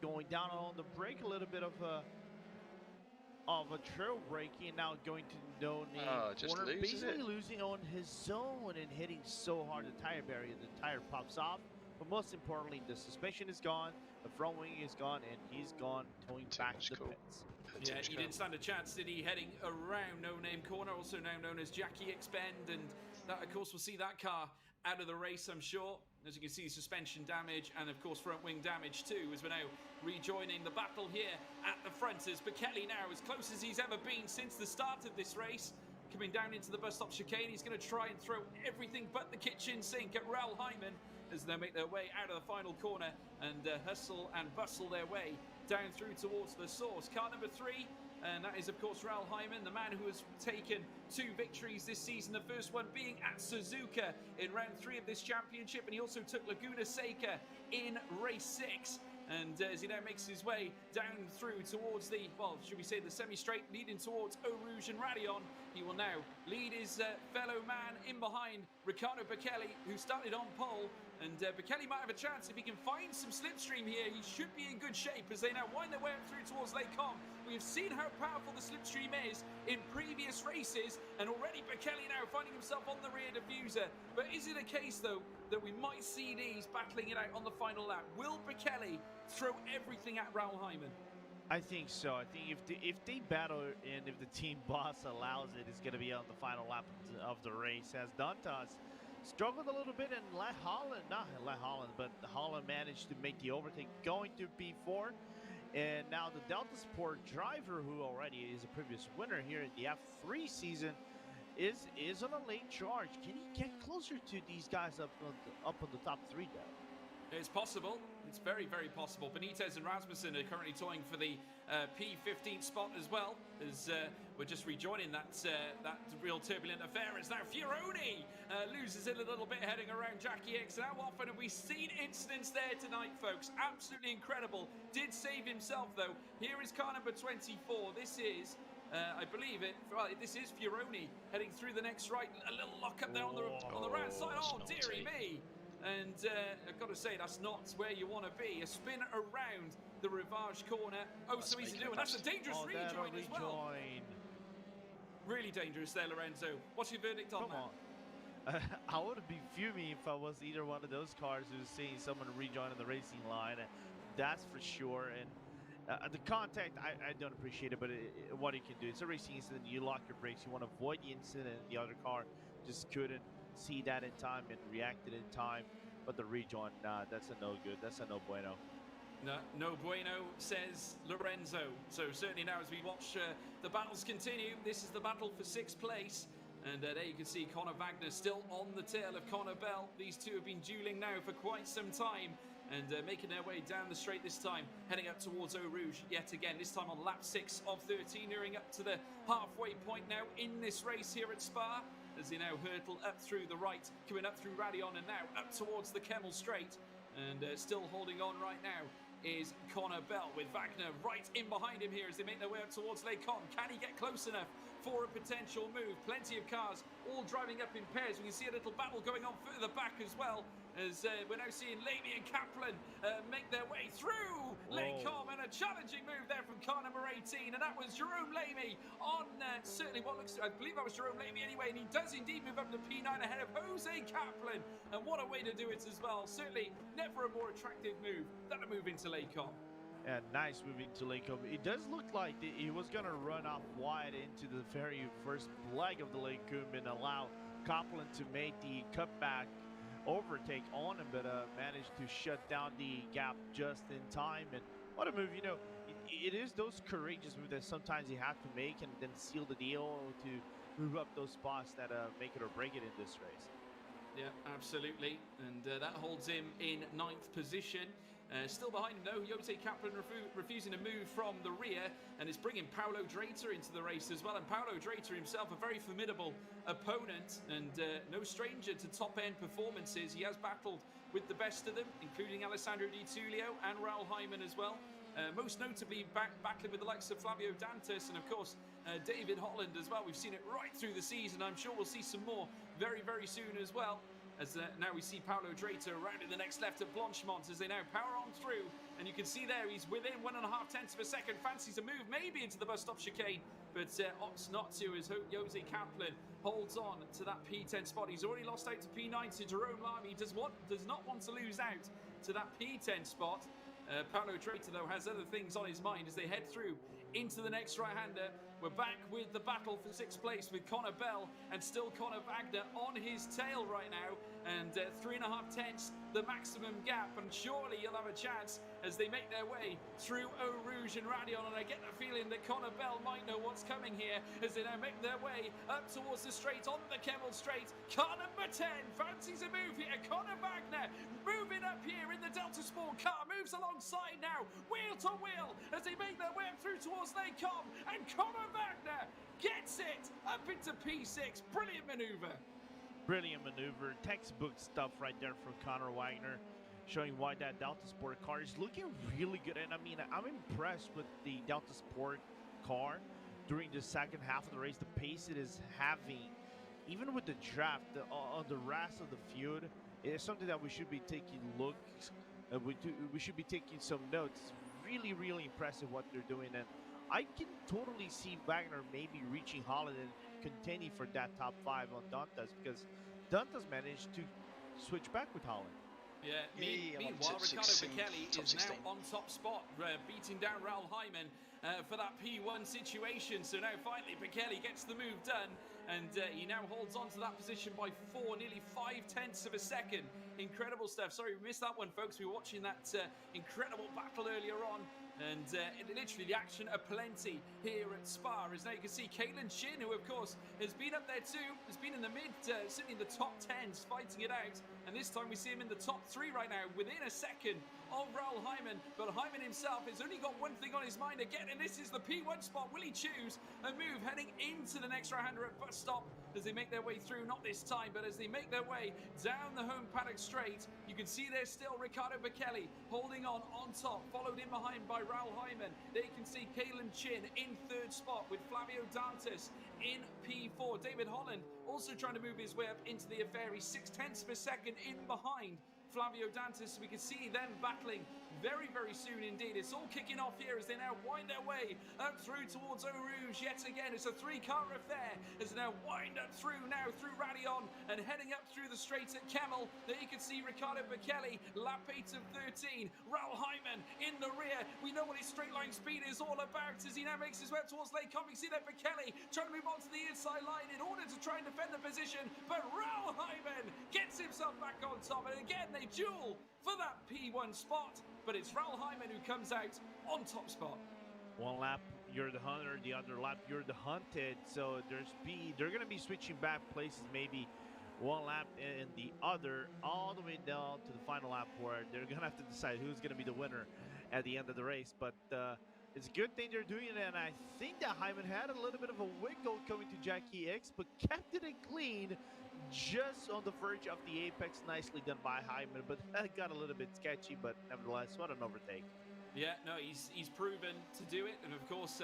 Going down on the brake, a little bit of a trail braking, now going to no-name corner, basically losing on his zone and hitting so hard the tire barrier. The tire pops off, but most importantly, the suspension is gone, the front wing is gone, and he's gone towing back to the pits. Yeah, he didn't stand a chance, did he? Heading around no-name corner, also now known as Jackie X Bend, and that, of course, will see that car out of the race, I'm sure. As you can see, suspension damage and, of course, front wing damage too, as we're now rejoining the battle here at the front. As Bichelli now, as close as he's ever been since the start of this race, coming down into the bus stop chicane. He's going to try and throw everything but the kitchen sink at Raul Hyman as they make their way out of the final corner and hustle and bustle their way down through towards the source. Car number 3. And that is, of course, Raul Hyman, the man who has taken 2 victories this season. The first one being at Suzuka in round 3 of this championship. And he also took Laguna Seca in race 6. And as he now makes his way down through towards the, well, should we say the semi-straight leading towards Eau Rouge and Radion, he will now lead his fellow man in behind, Riccardo Bekele, who started on pole. And Bekele might have a chance if he can find some slipstream here. He should be in good shape as they now wind their way up through towards Lake Com. We have seen how powerful the slipstream is in previous races, and already Bekele now finding himself on the rear diffuser. But is it a case, though, that we might see these battling it out on the final lap? Will Bekele throw everything at Raul Hyman? I think so. I think if they battle and if the team boss allows it, it's going to be on the final lap of the race. As Dantas struggled a little bit and but Holland managed to make the overtake going to P4. And now the Delta Sport driver, who already is a previous winner here in the F3 season, is on a late charge. Can he get closer to these guys up on the top three now? It's possible. It's very, very possible. Benitez and Rasmussen are currently toying for the P15 spot as well, as we're just rejoining that real turbulent affair. As now Fioroni loses it a little bit heading around Jackie X. And how often have we seen incidents there tonight, folks? Absolutely incredible. Did save himself, though. Here is car number 24. This is... I believe it. Well, this is Fioroni heading through the next right. A little lock up there on the right side. Oh, dearie me! And I've got to say, that's not where you want to be. A spin around the Rivage corner. Oh, so easy to do. And that's a dangerous rejoin as well. Really dangerous there, Lorenzo. What's your verdict on that? I would be fuming if I was either one of those cars who's seeing someone rejoin on the racing line. That's for sure. And the contact, I don't appreciate it, but what you can do, it's a racing incident. You lock your brakes. You want to avoid the incident. The other car just couldn't see that in time and reacted in time. But the rejoin, nah, that's a no good. That's a no bueno. No bueno, says Lorenzo. So certainly now as we watch the battles continue, this is the battle for 6th place. And there you can see Conor Wagner still on the tail of Conor Bell. These two have been dueling now for quite some time. And making their way down the straight this time, heading up towards Eau Rouge yet again, this time on lap 6 of 13, nearing up to the halfway point now in this race here at Spa, as they now hurtle up through the right, coming up through Radion and now up towards the Kemmel Straight. And still holding on right now is Conor Bell, with Wagner right in behind him here as they make their way up towards Les Combes. Can he get close enough for a potential move? Plenty of cars all driving up in pairs. We can see a little battle going on further back as well, as we're now seeing Lamy and Kaplan make their way through Les Combes, and a challenging move there from car number 18, and that was Jerome Lamy on certainly what looks, I believe that was Jerome Lamy anyway, and he does indeed move up to P9 ahead of Jose Kaplan, and what a way to do it as well. Certainly never a more attractive move than a move into Les Combes. Yeah, nice move into Les Combes. It does look like he was going to run off wide into the very first leg of the Les Combes and allow Kaplan to make the cutback overtake on him, but managed to shut down the gap just in time. And what a move. You know, it is those courageous moves that sometimes you have to make and then seal the deal to move up those spots that make it or break it in this race. Yeah, absolutely. And that holds him in 9th position. Still behind him, though, Jose Kaplan refusing to move from the rear, and is bringing Paulo Dreiter into the race as well. And Paulo Dreiter himself, a very formidable opponent, and no stranger to top-end performances. He has battled with the best of them, including Alessandro Di Tullio and Raul Hyman as well. Most notably battling with the likes of Flavio Dantas and, of course, David Holland as well. We've seen it right through the season. I'm sure we'll see some more very, very soon as well. As now we see Paulo Dreiter rounding the next left at Blanchemont as they now power on through. And you can see there he's within 1.5 tenths of a second. Fancies a move maybe into the bus stop chicane, but opts not to, as Jose Kaplan holds on to that P10 spot. He's already lost out to P9 to Jerome Lamy. He does not want to lose out to that P10 spot. Paulo Dreiter, though, has other things on his mind as they head through into the next right-hander. We're back with the battle for 6th place with Conor Bell and still Conor Wagner on his tail right now, and 3.5 tenths the maximum gap, and surely you'll have a chance as they make their way through Eau Rouge and Radion. And I get the feeling that Conor Bell might know what's coming here as they now make their way up towards the straight on the Kemmel Straight. Car number 10 fancies a move here. Conor Wagner moving up here in the Delta Sport car, moves alongside now, wheel to wheel, as they make their way up through towards Les Combes, and Conor Wagner gets it up into P6. Brilliant maneuver. Brilliant maneuver. Textbook stuff right there from Conor Wagner. showing why that Delta Sport car is looking really good. And I mean, I'm impressed with the Delta Sport car during the second half of the race. The pace it is having, even with the draft on the rest of the field, is something that we should be taking looks. We should be taking some notes. Really, really impressive what they're doing, and I can totally see Wagner maybe reaching Holland and contending for that top 5 on Dantas, because Dantas managed to switch back with Holland. Yeah, Yeah, I'm on meanwhile, top Riccardo 16, Bekele top is 16. now on top spot, beating down Raul Hyman for that P1 situation. So now finally Bekele gets the move done, and he now holds on to that position by 4, nearly 5/10 of a second. Incredible stuff. Sorry, we missed that one, folks. We were watching that incredible battle earlier on. And literally the action aplenty here at Spa, as now you can see Kalen Shin, who of course has been up there too, has been in the mid, sitting in the top 10s, fighting it out. And this time we see him in the top 3 right now, within a second of Raul Hyman. But Hyman himself has only got one thing on his mind again, and this is the P1 spot. Will he choose a move heading into the next right-hander at bus stop as they make their way through? Not this time, but as they make their way down the home paddock straight, you can see there's still Riccardo Bekele holding on top, followed in behind by Raul Hyman. There you can see Kalen Chin in 3rd spot with Flavio Dantas in P4. David Holland also trying to move his way up into the affair. He's 6/10 of a second in behind Flavio Dantas, so we can see them battling very, very soon indeed. It's all kicking off here as they now wind their way up through towards Eau Rouge. Yet again, it's a 3-car affair as they now wind up through Radion and heading up through the straights at Kemmel. There you can see Riccardo Bekele, lap 8 of 13. Raul Hyman in the rear. We know what his straight line speed is all about as he now makes his way up towards Lake Comic. See that Bekele trying to move on to the inside line in order to try and defend the position, but Raul Hyman gets himself back on top, and again they duel for that P1 spot, but it's Raul Hyman who comes out on top spot. One lap you're the hunter, the other lap you're the hunted, so they're going to be switching back places, maybe one lap and the other, all the way down to the final lap where they're going to have to decide who's going to be the winner at the end of the race. But it's a good thing they're doing it, and I think that Hyman had a little bit of a wiggle coming to Jackie X, but kept it clean just on the verge of the apex. Nicely done by Hyman, but that got a little bit sketchy, but nevertheless, what an overtake. Yeah, no, he's proven to do it, and of course,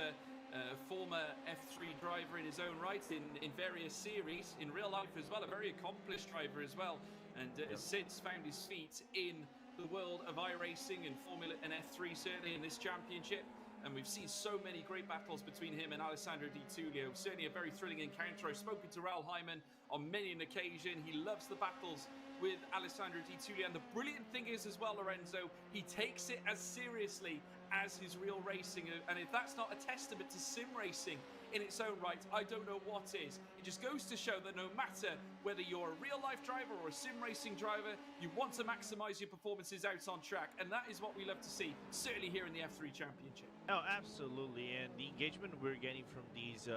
former F3 driver in his own right in various series, in real life as well, a very accomplished driver as well, and has since found his feet in the world of iRacing and Formula and F3, certainly in this championship. And we've seen so many great battles between him and Alessandro Di Tullio. Certainly a very thrilling encounter. I've spoken to Raul Hyman on many an occasion. He loves the battles with Alessandro Di Tullio. And the brilliant thing is as well, Lorenzo, he takes it as seriously as his real racing. And if that's not a testament to sim racing in its own right, I don't know what is. It just goes to show that no matter whether you're a real life driver or a sim racing driver, you want to maximize your performances out on track. And that is what we love to see, certainly here in the F3 Championship. Oh, absolutely. And the engagement we're getting from these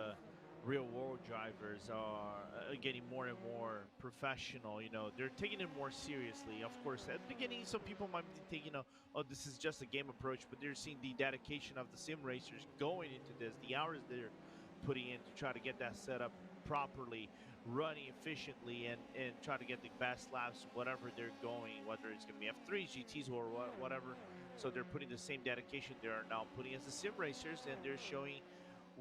real world drivers are getting more and more professional. You know, they're taking it more seriously. Of course, at the beginning, some people might be thinking, oh, this is just a game approach, but they're seeing the dedication of the sim racers going into this, the hours they're putting in to try to get that set up properly, running efficiently, and try to get the best laps, whatever they're going, whether it's going to be F3s, GTs, or whatever. So they're putting the same dedication they are now putting as the sim racers, and they're showing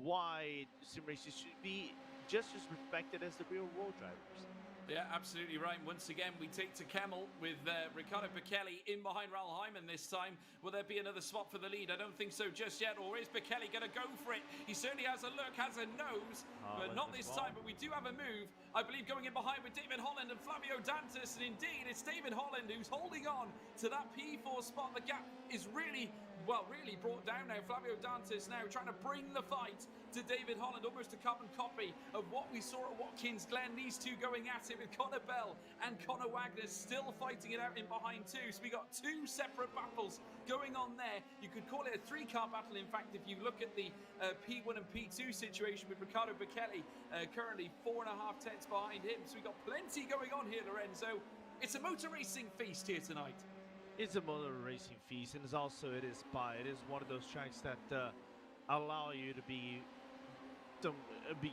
why sim racers should be just as respected as the real world drivers. Yeah, absolutely right. Once again, we take to Kemmel with Riccardo Bekele in behind Raul Hyman this time. Will there be another spot for the lead? I don't think so just yet. Or is Bekele going to go for it? He certainly has a look, has a nose, but not this time. But we do have a move, I believe, going in behind with David Holland and Flavio Dantas. And indeed, it's David Holland who's holding on to that P4 spot. The gap is really brought down now. Flavio Dantas now trying to bring the fight to David Holland, almost a carbon copy of what we saw at Watkins Glen. These two going at it with Connor Bell and Connor Wagner still fighting it out in behind two. So we got two separate battles going on there. You could call it a 3-car battle, in fact, if you look at the P1 and P2 situation with Riccardo Bekele currently 4.5 tenths behind him. So we got plenty going on here, Lorenzo. It's a motor racing feast here tonight. It's a motor racing feast, and it is Spa. It is one of those tracks that allow you to be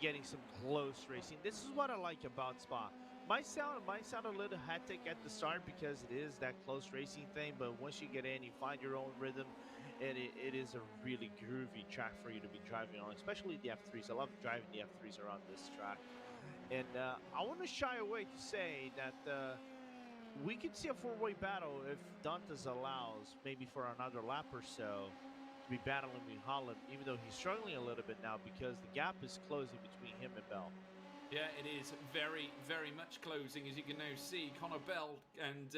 getting some close racing. This is what I like about Spa. might sound a little hectic at the start because it is that close racing thing, but once you get in, you find your own rhythm, and it is a really groovy track for you to be driving on, especially the F3s. I love driving the F3s around this track, and I want to shy away to say that we could see a four-way battle if Dantas allows, maybe for another lap or so, to be battling with Holland, even though he's struggling a little bit now because the gap is closing between him and Bell. Yeah, it is very, very much closing, as you can now see. Connor Bell and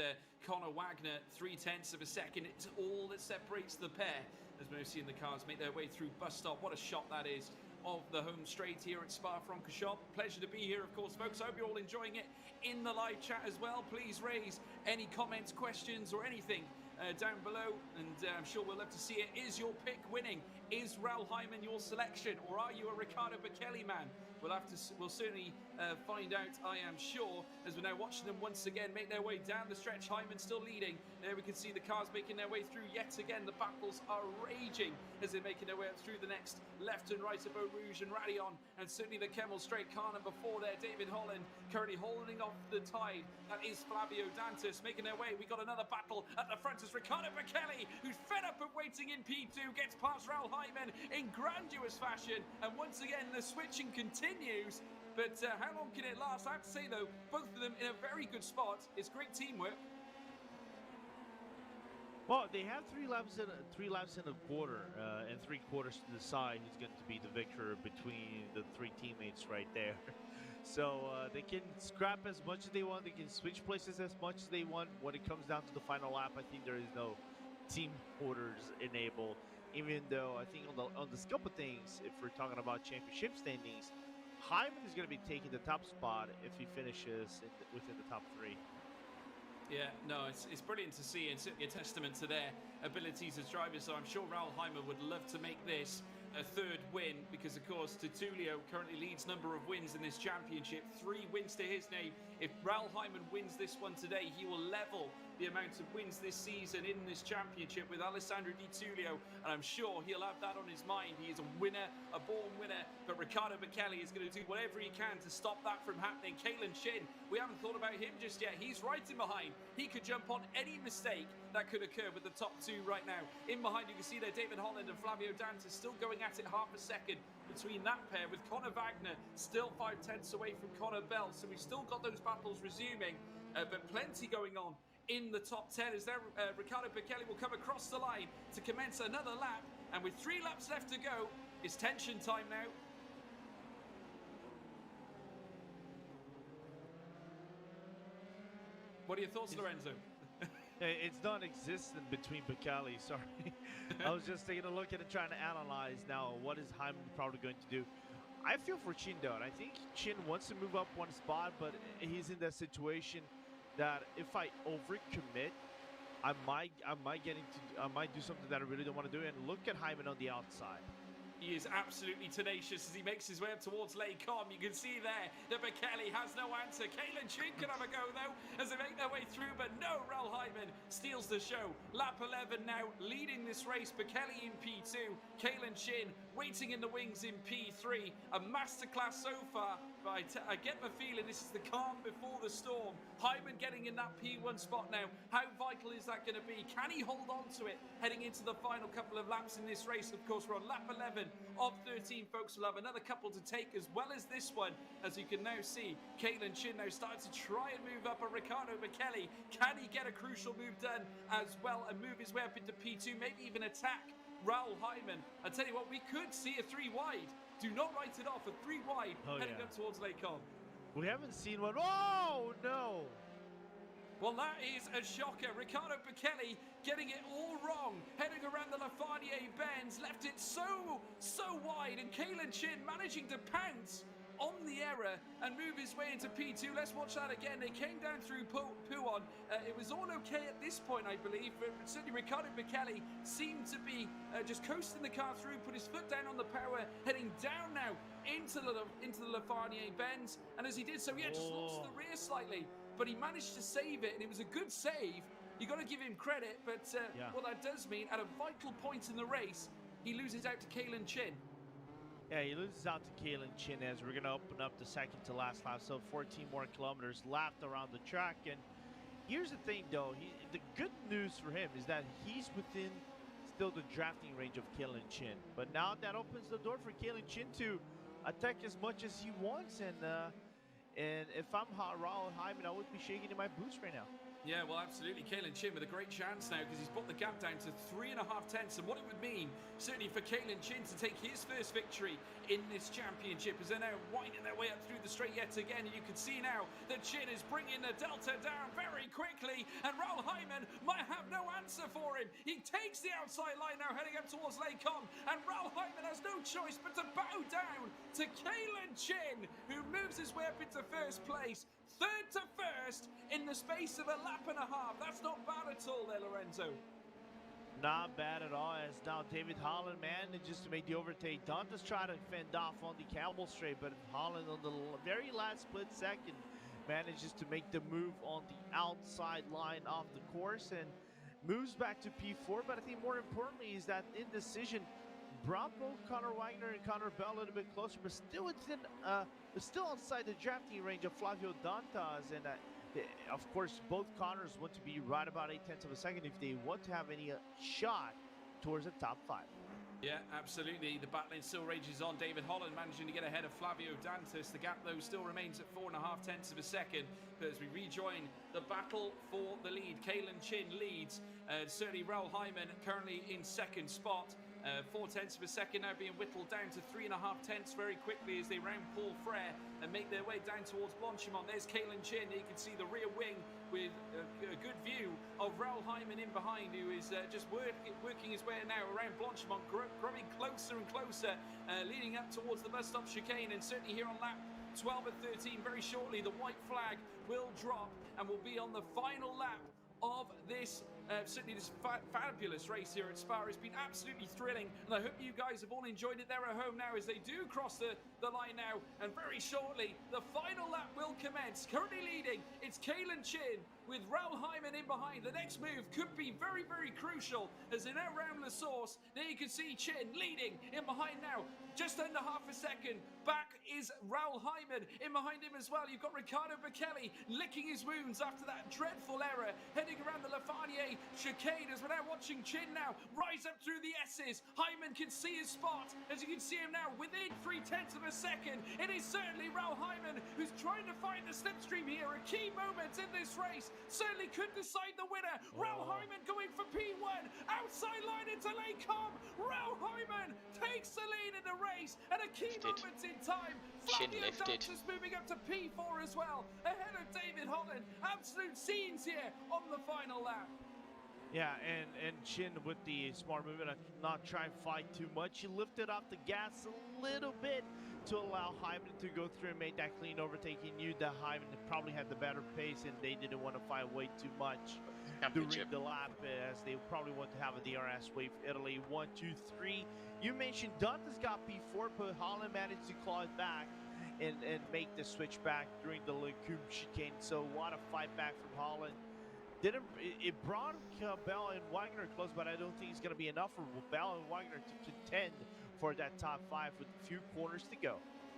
Connor Wagner, 0.3 of a second. It's all that separates the pair, as we're seeing the cars make their way through bus stop. What a shot that is of the home straight here at Spa-Francorchamps. Pleasure to be here, of course, folks. I hope you're all enjoying it in the live chat as well. Please raise any comments, questions, or anything down below, and I'm sure we'll love to see it. Is your pick winning? Is Raul Hyman your selection, or are you a Riccardo Bekele man? We'll certainly find out, I am sure, as we're now watching them once again make their way down the stretch. Hyman still leading. There we can see the cars making their way through yet again. The battles are raging as they're making their way up through the next left and right of Eau Rouge and Raidillon, and certainly the Kemmel Straight. Car number 4 there, David Holland, currently holding off the tide. That is Flavio Dantas making their way. We got another battle at the front as Riccardo Bekele, who's fed up of waiting in P2, gets past Raul Hyman in grandiose fashion, and once again the switching continues. But how long can it last? I have to say though, both of them in a very good spot. It's great teamwork. Well, they have 3 laps in a quarter, and 3 quarters to decide who's going to be the victor between the 3 teammates right there. So they can scrap as much as they want. They can switch places as much as they want. When it comes down to the final lap, I think there is no team orders enabled. Even though I think on the scope of things, if we're talking about championship standings, Hyman is going to be taking the top spot if he finishes within the top 3. Yeah, no, it's brilliant to see, and certainly a testament to their abilities as drivers. So I'm sure Raul Hyman would love to make this a 3rd win, because of course Tertulio currently leads number of wins in this championship, 3 wins to his name. If Raul Hyman wins this one today, he will level the amount of wins this season in this championship with Alessandro Di Tullio, and I'm sure he'll have that on his mind. He is a winner, a born winner, but Riccardo Bekele is going to do whatever he can to stop that from happening. Kalen Shin, we haven't thought about him just yet. He's right in behind. He could jump on any mistake that could occur with the top 2 right now. In behind, you can see there David Holland and Flavio Dantas still going at it half a second between that pair, with Connor Wagner still 0.5 away from Connor Bell. So we've still got those battles resuming, but plenty going on in the top 10 as there Riccardo Bekele will come across the line to commence another lap, and with 3 laps left to go, it's tension time now. What are your thoughts, Lorenzo? It's non-existent between Bekele, sorry. I was just taking a look at it, trying to analyze now what is Hyman probably going to do. I feel for Chin though, and I think Chin wants to move up 1 spot, but he's in that situation that if I overcommit, I might do something that I really don't want to do. And look at Hyman on the outside. He is absolutely tenacious as he makes his way up towards Lecom. You can see there that Bekele has no answer. Kalen Shin can have a go though as they make their way through, but no, Raul Hyman steals the show. Lap 11 now, leading this race. Bekele in P2, Kalen Shin waiting in the wings in P3. A masterclass so far, but I get the feeling this is the calm before the storm. Hyman getting in that P1 spot now. How vital is that going to be? Can he hold on to it heading into the final couple of laps in this race? Of course, we're on lap 11 of 13, folks. We'll have another couple to take as well as this one. As you can now see, Kalen Shin now starting to try and move up a Riccardo Bekele. Can he get a crucial move done as well and move his way up into P2, maybe even attack Raul Hyman? I tell you what, we could see a 3 wide. Do not write it off, a 3 wide heading up towards Lecom. We haven't seen one. Oh, no. Well, that is a shocker. Riccardo Bekele getting it all wrong. Heading around the Lafreniere bends, left it so wide. And Kalen Shin managing to pounce on the error and move his way into P2. Let's watch that again. They came down through Pouon. It was all okay at this point, I believe. But certainly Riccardo Bekele seemed to be just coasting the car through, put his foot down on the power, heading down now into the Lafreniere bends. And as he did so, he just lost the rear slightly. But he managed to save it, and it was a good save. You got to give him credit, but what that does mean, at a vital point in the race, he loses out to Kalen Shin. Yeah, he loses out to Kalen Chin as we're going to open up the second to last lap. So 14 more kilometers left around the track. And here's the thing, though. The good news for him is that he's within still the drafting range of Kalen Chin. But now that opens the door for Kalen Chin to attack as much as he wants. And if I'm Raul Hyman, I would be shaking in my boots right now. Yeah, well, absolutely. Kalen Chin with a great chance now because he's brought the gap down to 3.5 tenths. And what it would mean, certainly for Kalen Chin to take his first victory in this championship as they're now winding their way up through the straight yet again. And you can see now that Chin is bringing the delta down very quickly. And Raul Hyman might have no answer for him. He takes the outside line now heading up towards Lake Com. And Raul Hyman has no choice but to bow down to Kalen Chin, who moves his way up into first place. Third to first in the space of a lap and a half. That's not bad at all there, Lorenzo. Not bad at all, as now David Holland manages to make the overtake. Dantas try to fend off on the Campbell straight, but Holland on the very last split second manages to make the move on the outside line of the course and moves back to P4. But I think more importantly is that indecision brought both Connor Wagner and Connor Bell a little bit closer, but still within, still outside the drafting range of Flavio Dantas. And of course, both Connors want to be right about 0.8 of a second if they want to have any shot towards the top 5. Yeah, absolutely. The battling still rages on. David Holland managing to get ahead of Flavio Dantas. The gap, though, still remains at 4.5 tenths of a second. But as we rejoin the battle for the lead, Kalen Chin leads. Certainly, Raul Hyman currently in second spot. 4 tenths of a second now being whittled down to 3.5 tenths very quickly as they round Paul Frere and make their way down towards Blanchimont. There's Kalen Chin. You can see the rear wing with a good view of Raul Hyman in behind, who is just working his way now around Blanchimont, growing closer and closer, leading up towards the bus stop chicane. And certainly here on lap 12 and 13, very shortly, the white flag will drop and will be on the final lap of this certainly this fabulous race here at Spa. It's been absolutely thrilling, and I hope you guys have all enjoyed it there at home now as they do cross the line now, and very shortly the final lap will commence. Currently leading, it's Kalen Chin with Raul Hyman in behind. The next move could be very, very crucial as they now round La Source. There you can see Chin leading in behind now, just under half a second. Back is Raul Hyman in behind him as well. You've got Ricardo Bechelli licking his wounds after that dreadful error, heading around the Lafanier chicane as we're now watching Chin now rise up through the S's. Hyman can see his spot, as you can see him now within 0.3 of a second. It is certainly Raul Hyman who's trying to find the slipstream here. A key moment in this race certainly could decide the winner. Raul Hyman going for P1, outside line into Lake Com. Raul Hyman takes the lead in the race at a key moment in time. Flavio Dantas moving up to P4 as well, ahead of David Holland. Absolute scenes here on the final lap. Yeah, and Chin with the smart movement, not try and fight too much. He lifted off the gas a little bit to allow Hyman to go through and make that clean overtake. He knew that Hyman probably had the better pace, and they didn't want to fight way too much during the lap, as they probably want to have a DRS wave. Italy 1, 2, 3. You mentioned Dantas got P4, but Holland managed to claw it back and make the switch back during the Lecum chicane. So what a fight back from Holland. It brought Bell and Wagner close, but I don't think it's going to be enough for Bell and Wagner to contend for that top 5 with a few corners to go.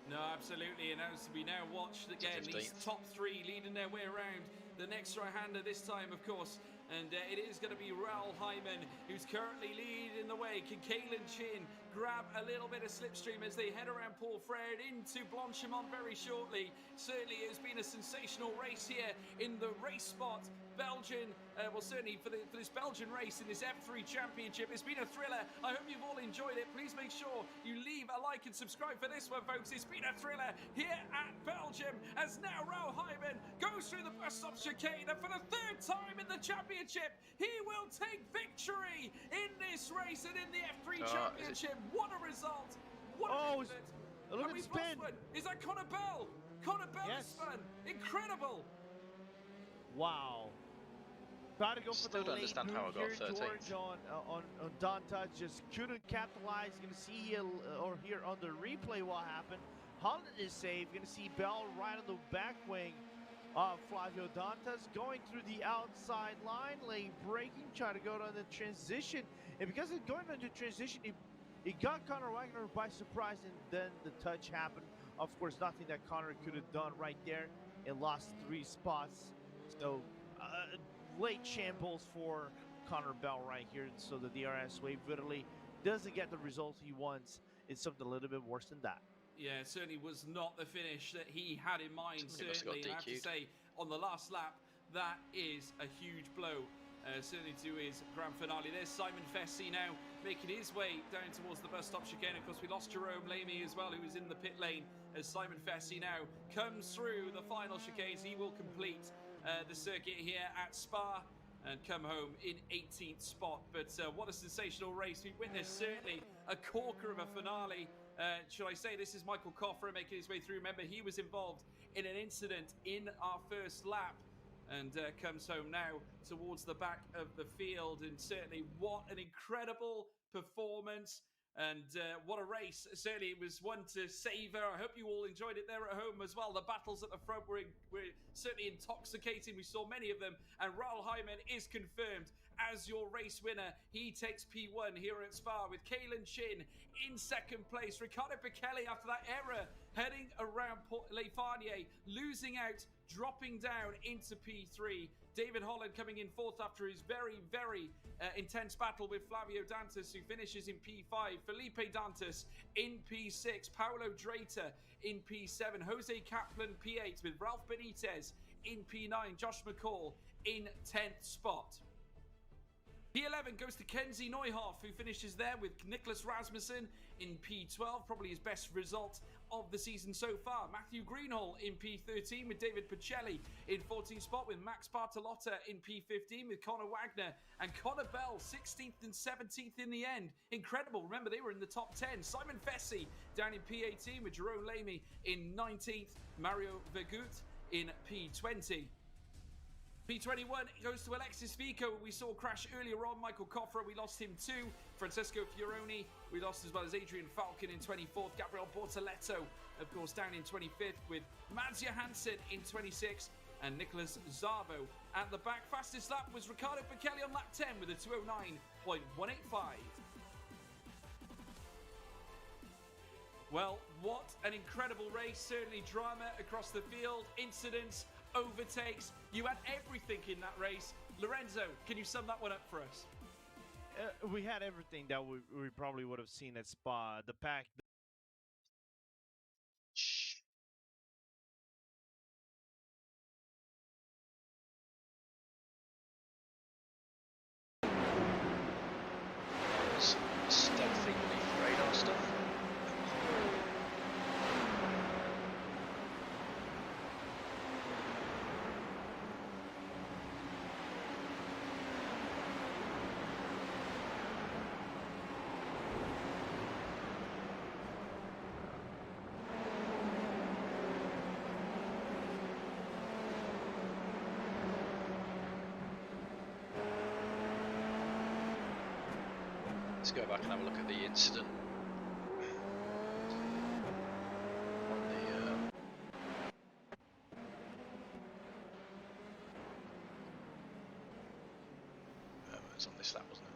No, absolutely, and as we now watch again, these top 3 leading their way around the next right-hander this time, of course, and it is going to be Raul Hyman who's currently leading the way. Can Kalen Chin grab a little bit of slipstream as they head around Paul Frere into Blanchimont very shortly? Certainly it has been a sensational race here in the race spot. Belgian, well, certainly for this Belgian race in this F3 Championship, it's been a thriller. I hope you've all enjoyed it. Please make sure you leave a like and subscribe for this one, folks. It's been a thriller here at Belgium, as now Raul Hyman goes through the bus stop chicane, and for the 3rd time in the championship, he will take victory in this race and in the F3 Championship. What a result! What a effort! Look at the spin! Is that Connor Bell? Connor Bell is spun! Incredible! Wow. Try to go for the late understand how I got 13th. George on Dantas, just couldn't capitalize. You're gonna see here on the replay what happened. Holland is safe. You're gonna see Bell right on the back wing of Flavio Dantas going through the outside line, lane braking, trying to go on the transition. And because it's going on the transition, It got Conor Wagner by surprise, and then the touch happened. Of course, nothing that Conor could have done right there. It lost 3 spots. So, late shambles for Conor Bell right here. So the DRS wave literally doesn't get the result he wants. It's something a little bit worse than that. Yeah, it certainly was not the finish that he had in mind, Somebody must have got certainly. And I have to DQ'd. say, on the last lap, that is a huge blow, certainly to his grand finale. There's Simon Fessy now making his way down towards the bus stop chicane. Of course, we lost Jerome Lamy as well, who was in the pit lane, as Simon Fessy now comes through the final chicanes. He will complete the circuit here at Spa and come home in 18th spot. But what a sensational race. We witnessed certainly a corker of a finale. Should I say, this is Michael Coffra making his way through. Remember, he was involved in an incident in our first lap and comes home now towards the back of the field. And certainly what an incredible performance. And what a race. Certainly it was one to savour. I hope you all enjoyed it there at home as well. The battles at the front were certainly intoxicating. We saw many of them. And Raul Hyman is confirmed as your race winner. He takes P1 here at Spa with Kalen Chin in second place. Riccardo Picelli after that error heading around Le Farnier, losing out, dropping down into P3. David Holland coming in fourth after his very, very intense battle with Flavio Dantas, who finishes in P5. Felipe Dantas in P6. Paulo Dreiter in P7. Jose Kaplan P8 with Ralph Benitez in P9. Josh McCall in 10th spot. P11 goes to Kenzie Neuhoff, who finishes there with Nicholas Rasmussen in P12, probably his best result of the season so far. Matthew Greenhall in P13 with David Pacelli in 14th spot, with Max Bartolotta in P15 with Conor Wagner, and Conor Bell 16th and 17th in the end. Incredible. Remember, they were in the top 10. Simon Fessy down in P18 with Jerome Lamy in 19th. Mario Vergut in P20. P21 goes to Alexis Vico. We saw crash earlier on. Michael Coffra, we lost him too. Francesco Fioroni, we lost as well as Adrian Falcon in 24th. Gabriel Bortoletto, of course, down in 25th with Mads Johansson in 26th. And Nicholas Zavo at the back. Fastest lap was Riccardo Picelli on lap 10 with a 209.185. Well, what an incredible race. Certainly drama across the field, incidents, overtakes. You had everything in that race. Lorenzo, can you sum that one up for us? We had everything that we probably would have seen at Spa. The pack. Shh. That was stealthy beneath radar stuff. Let's go back and have a look at the incident. On the it was on this lap, wasn't it?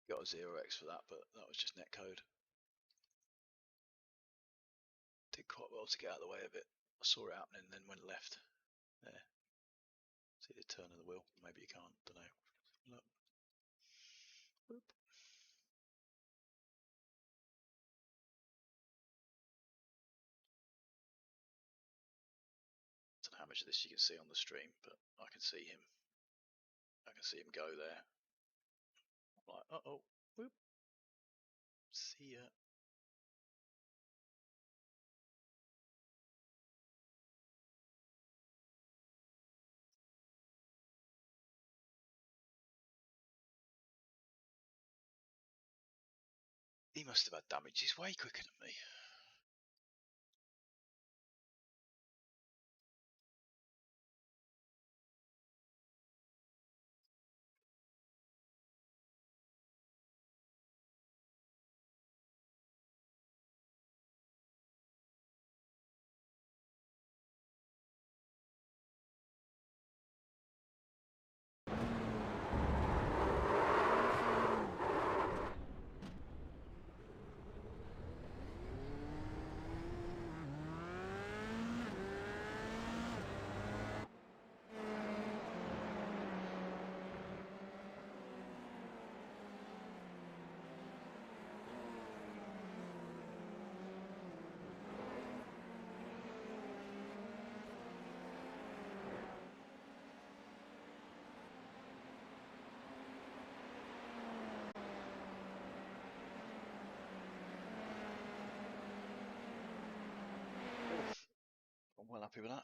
Got a 0x for that, but that was just netcode. Did quite well to get out of the way of it. I saw it happening and then went left. There. See the turn of the wheel? Maybe you can't, don't know. Look. Whoop. Don't know how much of this you can see on the stream, but I can see him. I can see him go there. I'm like, uh-oh, whoop. See ya. He must have had damage. He's way quicker than me. I'm well happy with that.